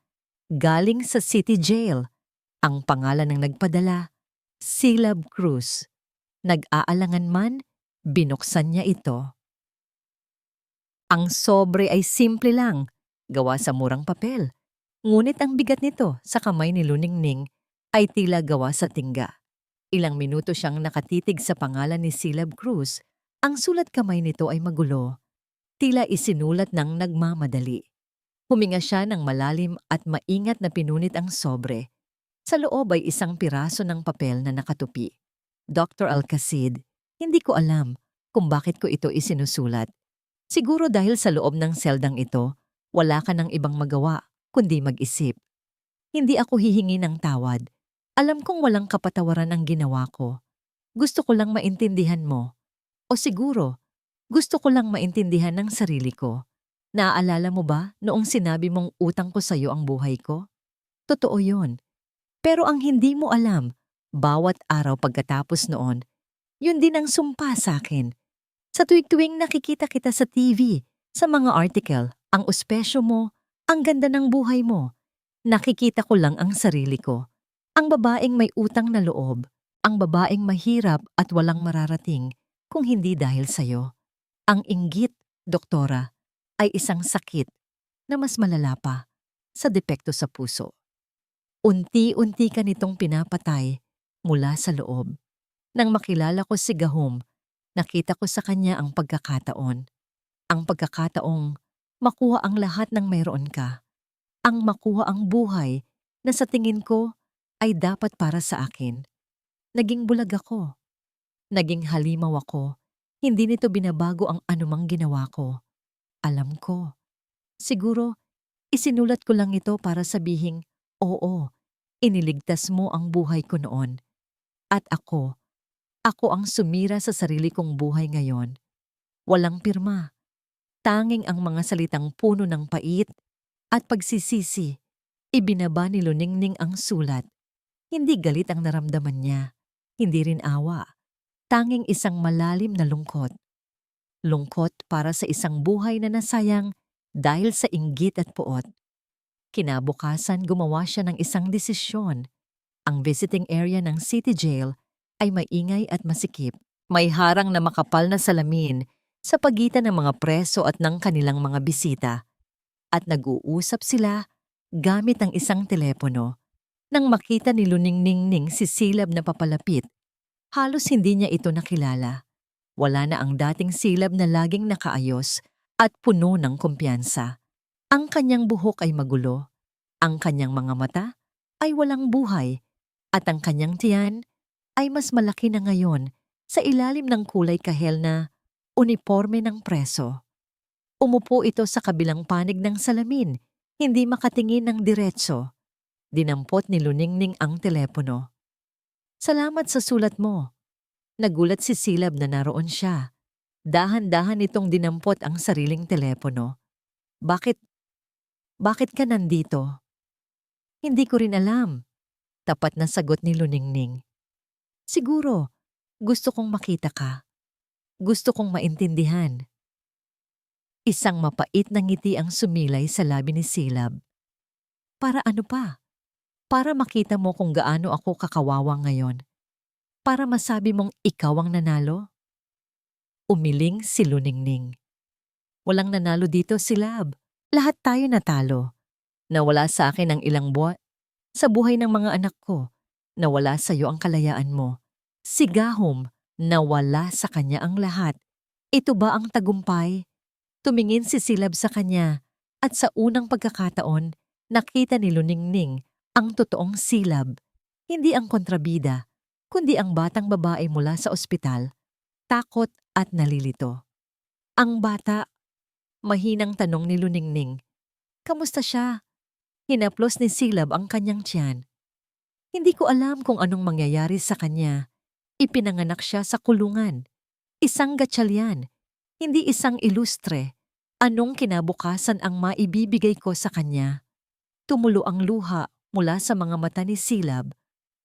Galing sa City Jail, ang pangalan ng nagpadala, Silab Cruz. Nag-aalangan man, binuksan niya ito. Ang sobre ay simple lang, gawa sa murang papel. Ngunit ang bigat nito sa kamay ni Luningning ay tila gawa sa tingga. Ilang minuto siyang nakatitig sa pangalan ni Silab Cruz. Ang sulat kamay nito ay magulo. Tila isinulat ng nagmamadali. Huminga siya ng malalim at maingat na pinunit ang sobre. Sa loob ay isang piraso ng papel na nakatupi. Dr. Alcacid, hindi ko alam kung bakit ko ito isinusulat. Siguro dahil sa loob ng seldang ito, wala ka ng ibang magawa kundi mag-isip. Hindi ako hihingi ng tawad. Alam kong walang kapatawaran ang ginawa ko. Gusto ko lang maintindihan mo. O siguro, gusto ko lang maintindihan ng sarili ko. Naaalala mo ba noong sinabi mong utang ko sa'yo ang buhay ko? Totoo yon. Pero ang hindi mo alam, bawat araw pagkatapos noon, yun din ang sumpa sa akin. Sa tuwing nakikita kita sa TV, sa mga article, ang ospesyo mo, ang ganda ng buhay mo, nakikita ko lang ang sarili ko. Ang babaeng may utang na loob, ang babaeng mahirap at walang mararating kung hindi dahil sa'yo. Ang inggit, doktora, ay isang sakit na mas malala pa sa depekto sa puso. Unti-unti ka nitong pinapatay mula sa loob. Nang makilala ko si Gahom, nakita ko sa kanya ang pagkakataon. Ang pagkakataong makuha ang lahat ng mayroon ka. Ang makuha ang buhay na sa tingin ko ay dapat para sa akin. Naging bulag ako. Naging halimaw ako. Hindi nito binabago ang anumang ginawa ko. Alam ko. Siguro, isinulat ko lang ito para sabihing, oo, iniligtas mo ang buhay ko noon. At ako ang sumira sa sarili kong buhay ngayon. Walang pirma. Tanging ang mga salitang puno ng pait at pagsisisi. Ibinaba ni Luningning ang sulat. Hindi galit ang naramdaman niya. Hindi rin awa. Tanging isang malalim na lungkot. Lungkot para sa isang buhay na nasayang dahil sa inggit at puot. Kinabukasan gumawa siya ng isang desisyon. Ang visiting area ng City Jail ay maingay at masikip. May harang na makapal na salamin sa pagitan ng mga preso at ng kanilang mga bisita. At nag-uusap sila gamit ang isang telepono. Nang makita ni Luningning si Silab na papalapit, halos hindi niya ito nakilala. Wala na ang dating Silab na laging nakaayos at puno ng kumpiyansa. Ang kanyang buhok ay magulo. Ang kanyang mga mata ay walang buhay at ang kanyang tiyan ay mas malaki na ngayon sa ilalim ng kulay kahel na uniporme ng preso. Umupo ito sa kabilang panig ng salamin, hindi makatingin ng diretso. Dinampot ni Luningning ang telepono. "Salamat sa sulat mo." Nagulat si Silab na naroon siya. Dahan-dahan itong dinampot ang sariling telepono. Bakit? Bakit ka nandito?" "Hindi ko rin alam." Tapat na sagot ni Luningning. "Siguro, gusto kong makita ka. Gusto kong maintindihan." Isang mapait na ngiti ang sumilay sa labi ni Silab. "Para ano pa? Para makita mo kung gaano ako kakawawa ngayon. Para masabi mong ikaw ang nanalo?" Umiling si Luningning. "Walang nanalo dito, Silab. Lahat tayo natalo. Nawala sa akin ang ilang buwan sa buhay ng mga anak ko. Nawala sa iyo ang kalayaan mo. Si Gahom, nawala sa kanya ang lahat. Ito ba ang tagumpay?" Tumingin si Silab sa kanya at sa unang pagkakataon, nakita ni Luningning ang totoong Silab. Hindi ang kontrabida, kundi ang batang babae mula sa ospital, takot at nalilito. "Ang bata?" Mahinang tanong ni Luningning. "Kamusta siya?" Hinaplos ni Silab ang kanyang tiyan. "Hindi ko alam kung anong mangyayari sa kanya. Ipinanganak siya sa kulungan. Isang gatsalyan, hindi isang ilustre. Anong kinabukasan ang maibibigay ko sa kanya?" Tumulo ang luha mula sa mga mata ni Silab.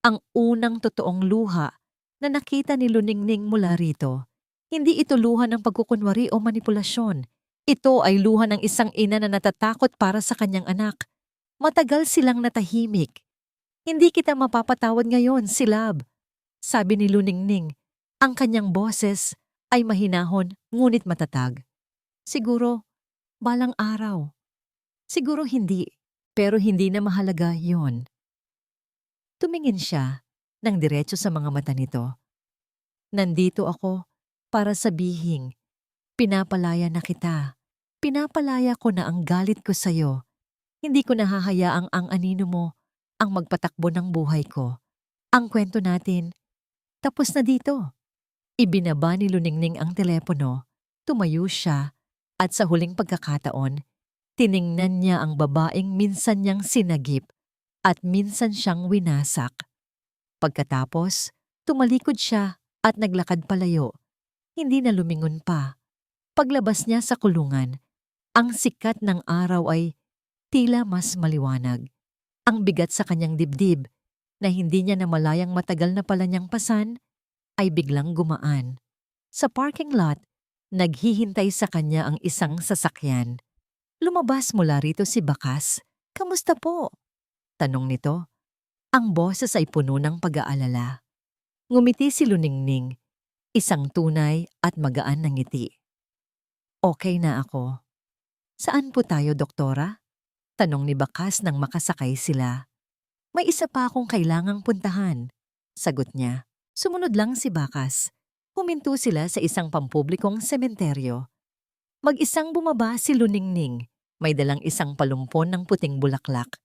Ang unang totoong luha na nakita ni Luningning mula rito. Hindi ito luha ng pagkukunwari o manipulasyon. Ito ay luha ng isang ina na natatakot para sa kanyang anak. Matagal silang natahimik. "Hindi kita mapapatawad ngayon, Silab," sabi ni Luningning. Ang kanyang boses ay mahinahon ngunit matatag. "Siguro, balang araw." "Siguro hindi, pero hindi na mahalaga yon." Tumingin siya ng diretso sa mga mata nito. "Nandito ako para sabihing, pinapalaya na kita. Pinapalaya ko na ang galit ko sa'yo. Hindi ko nahahayaang ang anino mo ang magpatakbo ng buhay ko. Ang kwento natin, tapos na dito." Ibinaba ni Luningning ang telepono, tumayo siya at sa huling pagkakataon, tiningnan niya ang babaeng minsan niyang sinagip at minsan siyang winasak. Pagkatapos, tumalikod siya at naglakad palayo. Hindi na lumingon pa. Paglabas niya sa kulungan, ang sikat ng araw ay tila mas maliwanag. Ang bigat sa kanyang dibdib, na hindi niya namalayang matagal na pala niyang pasan, ay biglang gumaan. Sa parking lot, naghihintay sa kanya ang isang sasakyan. Lumabas mula rito si Bakas. "Kamusta po?" tanong nito. Ang boses ay puno ng pag-aalala. Ngumiti si Luningning, isang tunay at magaan na ngiti. "Okay na ako." "Saan po tayo, doktora?" tanong ni Bakas nang makasakay sila. "May isa pa akong kailangang puntahan," sagot niya. Sumunod lang si Bakas. Huminto sila sa isang pampublikong sementeryo. Mag-isang bumaba si Luningning. May dalang isang palumpon ng puting bulaklak.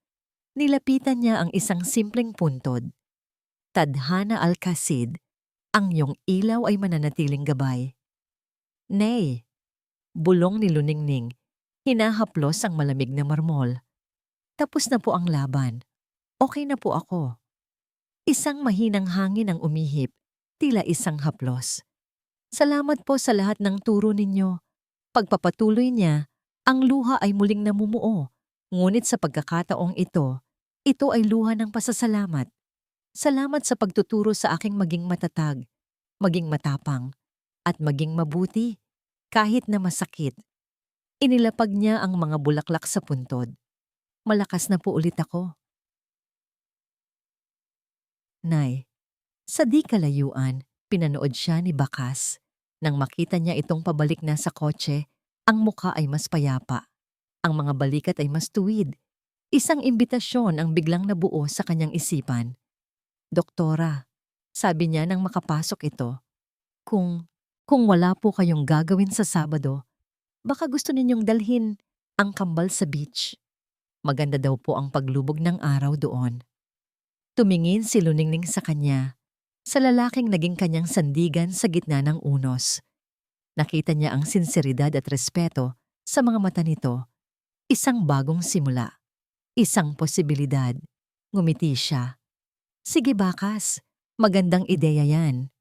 Nilapitan niya ang isang simpleng puntod. "Tadhana Al-Kasid, ang iyong ilaw ay mananatiling gabay." "Nay," bulong ni Luningning. Hinahaplos ang malamig na marmol. "Tapos na po ang laban. Okay na po ako." Isang mahinang hangin ang umihip, tila isang haplos. "Salamat po sa lahat ng turo ninyo." Pagpapatuloy niya, ang luha ay muling namumuo. Ngunit sa pagkakataong ito ay luha ng pasasalamat. "Salamat sa pagtuturo sa aking maging matatag, maging matapang, at maging mabuti, kahit na masakit." Inilapag niya ang mga bulaklak sa puntod. "Malakas na po ulit ako." "Nay." Sa di kalayuan, pinanood siya ni Bakas. Nang makita niya itong pabalik na sa kotse, ang muka ay mas payapa. Ang mga balikat ay mas tuwid. Isang imbitasyon ang biglang nabuo sa kanyang isipan. "Doktora," sabi niya nang makapasok ito, kung wala po kayong gagawin sa Sabado, baka gusto ninyong dalhin ang kambal sa beach. Maganda daw po ang paglubog ng araw doon." Tumingin si Luningning sa kanya, sa lalaking naging kanyang sandigan sa gitna ng unos. Nakita niya ang sinseridad at respeto sa mga mata nito. Isang bagong simula, isang posibilidad. Ngumiti siya. Sige Bakas, magandang ideya yan.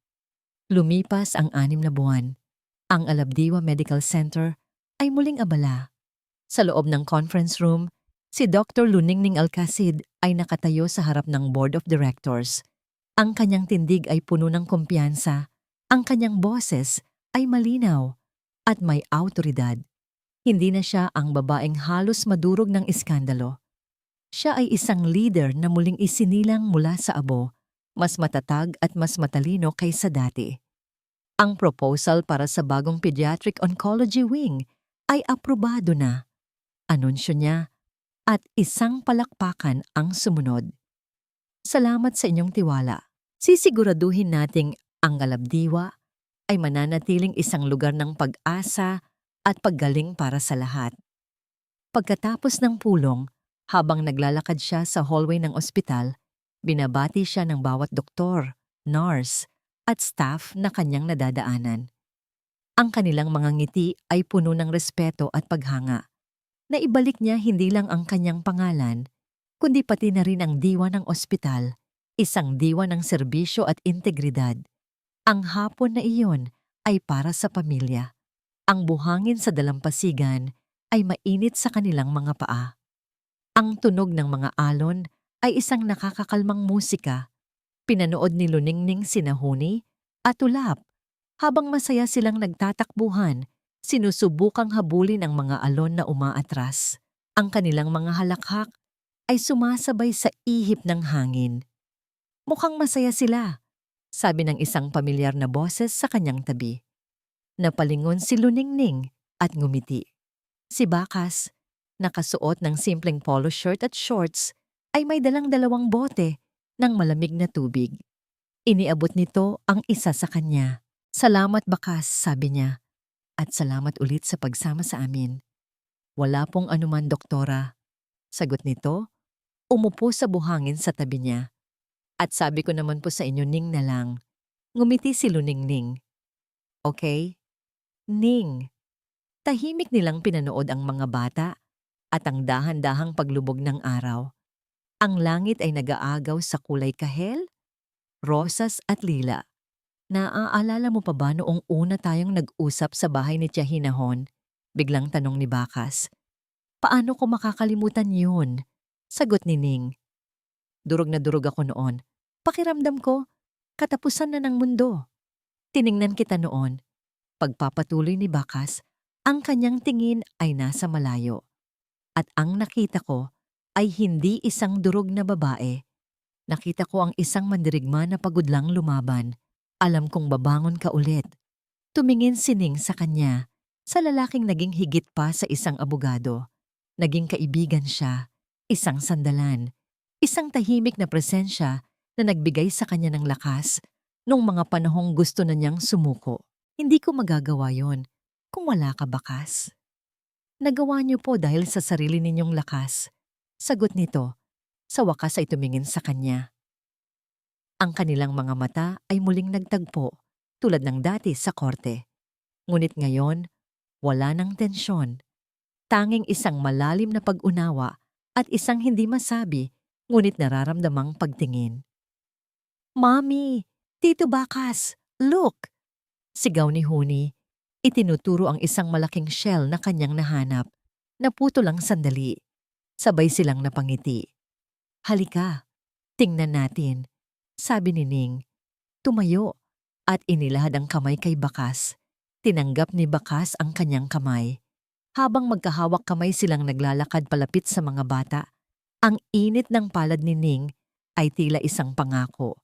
Lumipas ang 6 na buwan. Ang Alabdiwa Medical Center ay muling abala. Sa loob ng conference room, si Dr. Luningning Alcacid ay nakatayo sa harap ng Board of Directors. Ang kanyang tindig ay puno ng kumpiyansa, ang kanyang boses ay malinaw at may awtoridad. Hindi na siya ang babaeng halos madurog ng iskandalo. Siya ay isang leader na muling isinilang mula sa abo, mas matatag at mas matalino kaysa dati. Ang proposal para sa bagong Pediatric Oncology Wing ay aprobado na. Anunsyo niya at isang palakpakan ang sumunod. Salamat sa inyong tiwala. Sisiguraduhin nating ang Alabdiwa ay mananatiling isang lugar ng pag-asa at paggaling para sa lahat. Pagkatapos ng pulong, habang naglalakad siya sa hallway ng ospital, binabati siya ng bawat doktor, nurse, at staff na kanyang nadadaanan. Ang kanilang mga ngiti ay puno ng respeto at paghanga. Naibalik niya hindi lang ang kanyang pangalan, kundi pati na rin ang diwa ng ospital, isang diwa ng serbisyo at integridad. Ang hapon na iyon ay para sa pamilya. Ang buhangin sa dalampasigan ay mainit sa kanilang mga paa. Ang tunog ng mga alon ay isang nakakakalmang musika. Pinanood ni Luningning sina Huni at Ulap. Habang masaya silang nagtatakbuhan, sinusubukang habulin ang mga alon na umaatras. Ang kanilang mga halakhak ay sumasabay sa ihip ng hangin. Mukhang masaya sila, sabi ng isang pamilyar na boses sa kanyang tabi. Napalingon si Luningning at ngumiti. Si Bakas, nakasuot ng simpleng polo shirt at shorts, ay may dalang 2 bote ng malamig na tubig. Iniabot nito ang isa sa kanya. Salamat Bakas, sabi niya. At salamat ulit sa pagsama sa amin. Wala pong anuman, doktora. Sagot nito, umupo sa buhangin sa tabi niya. At sabi ko naman po sa inyo, Ning na lang. Ngumiti si Luningning. Okay? Ning. Tahimik nilang pinanood ang mga bata at ang dahan-dahang paglubog ng araw. Ang langit ay nag-aagaw sa kulay kahel, rosas at lila. Naaalala mo pa ba noong una tayong nag-usap sa bahay ni Tia Hinahon? Biglang tanong ni Bakas. Paano ko makakalimutan yun? Sagot ni Ning. Durog na durog ako noon. Pakiramdam ko, katapusan na ng mundo. Tiningnan kita noon. Pagpapatuloy ni Bakas, ang kanyang tingin ay nasa malayo. At ang nakita ko ay hindi isang durog na babae. Nakita ko ang isang mandirigma na pagod lang lumaban. Alam kong babangon ka ulit. Tumingin si Ning sa kanya, sa lalaking naging higit pa sa isang abogado. Naging kaibigan siya, isang sandalan, isang tahimik na presensya na nagbigay sa kanya ng lakas nung mga panahong gusto na niyang sumuko. Hindi ko magagawa yon kung wala ka, Bakas. Nagawa niyo po dahil sa sarili ninyong lakas. Sagot nito, sa wakas ay tumingin sa kanya. Ang kanilang mga mata ay muling nagtagpo, tulad ng dati sa korte. Ngunit ngayon, wala ng tensyon. Tanging isang malalim na pag-unawa at isang hindi masabi, ngunit nararamdamang pagtingin. Mami! Tito Bakas! Look! Sigaw ni Huni. Itinuturo ang isang malaking shell na kanyang nahanap. Naputo lang sandali. Sabay silang napangiti. Halika, tingnan natin, sabi ni Ning. Tumayo at inilahad ang kamay kay Bakas. Tinanggap ni Bakas ang kanyang kamay. Habang magkahawak kamay silang naglalakad palapit sa mga bata, ang init ng palad ni Ning ay tila isang pangako.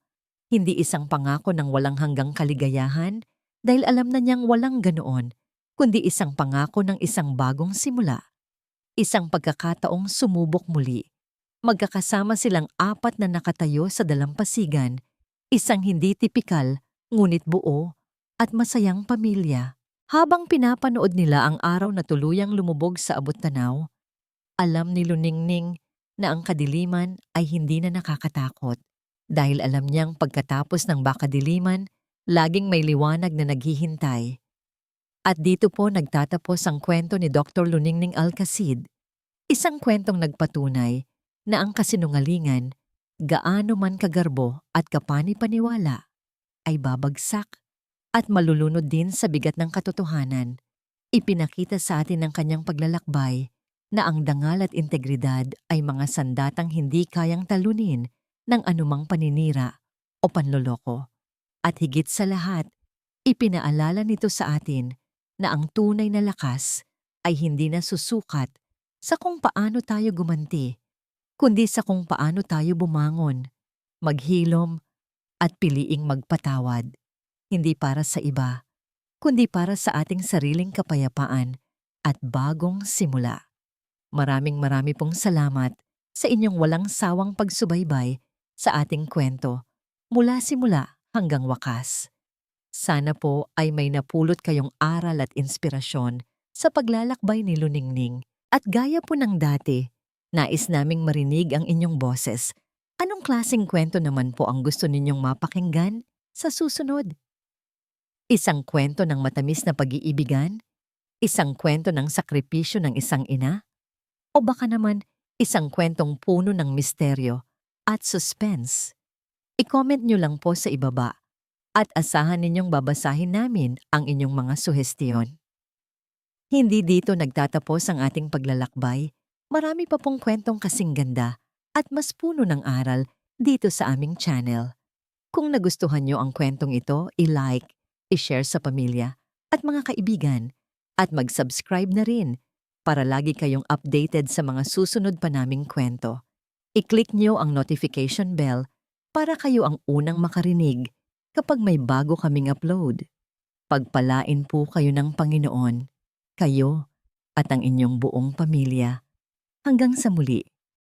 Hindi isang pangako ng walang hanggang kaligayahan dahil alam na niyang walang ganoon, kundi isang pangako ng isang bagong simula. Isang pagkakataong sumubok muli. Magkakasama silang 4 na nakatayo sa dalampasigan, isang hindi tipikal, ngunit buo at masayang pamilya. Habang pinapanood nila ang araw na tuluyang lumubog sa abot-tanaw, alam ni Luningning na ang kadiliman ay hindi na nakakatakot. Dahil alam niyang pagkatapos ng bakadiliman, laging may liwanag na naghihintay. At dito po nagtatapos ang kwento ni Dr. Luningning Alcacid, isang kwentong nagpatunay na ang kasinungalingan, gaano man kagarbo at kapani-paniwala, ay babagsak at malulunod din sa bigat ng katotohanan. Ipinakita sa atin ng kanyang paglalakbay na ang dangal at integridad ay mga sandatang hindi kayang talunin ng anumang paninira o panloloko. At higit sa lahat, ipinaalala nito sa atin na ang tunay na lakas ay hindi nasusukat sa kung paano tayo gumanti, kundi sa kung paano tayo bumangon, maghilom at piliing magpatawad. Hindi para sa iba, kundi para sa ating sariling kapayapaan at bagong simula. Maraming pong salamat sa inyong walang sawang pagsubaybay sa ating kwento mula simula hanggang wakas. Sana po ay may napulot kayong aral at inspirasyon sa paglalakbay ni Luningning. At gaya po ng dati, nais naming marinig ang inyong boses. Anong klaseng kwento naman po ang gusto ninyong mapakinggan sa susunod? Isang kwento ng matamis na pag-iibigan? Isang kwento ng sakripisyo ng isang ina? O baka naman isang kwentong puno ng misteryo at suspense? I-comment nyo lang po sa ibaba at asahan ninyong babasahin namin ang inyong mga suhestiyon. Hindi dito nagtatapos ang ating paglalakbay. Marami pa pong kwentong kasing ganda at mas puno ng aral dito sa aming channel. Kung nagustuhan nyo ang kwentong ito, i-like, i-share sa pamilya at mga kaibigan at mag-subscribe na rin para lagi kayong updated sa mga susunod pa naming kwento. I-click nyo ang notification bell para kayo ang unang makarinig kapag may bago kaming upload. Pagpalain po kayo ng Panginoon, kayo at ang inyong buong pamilya. Hanggang sa muli.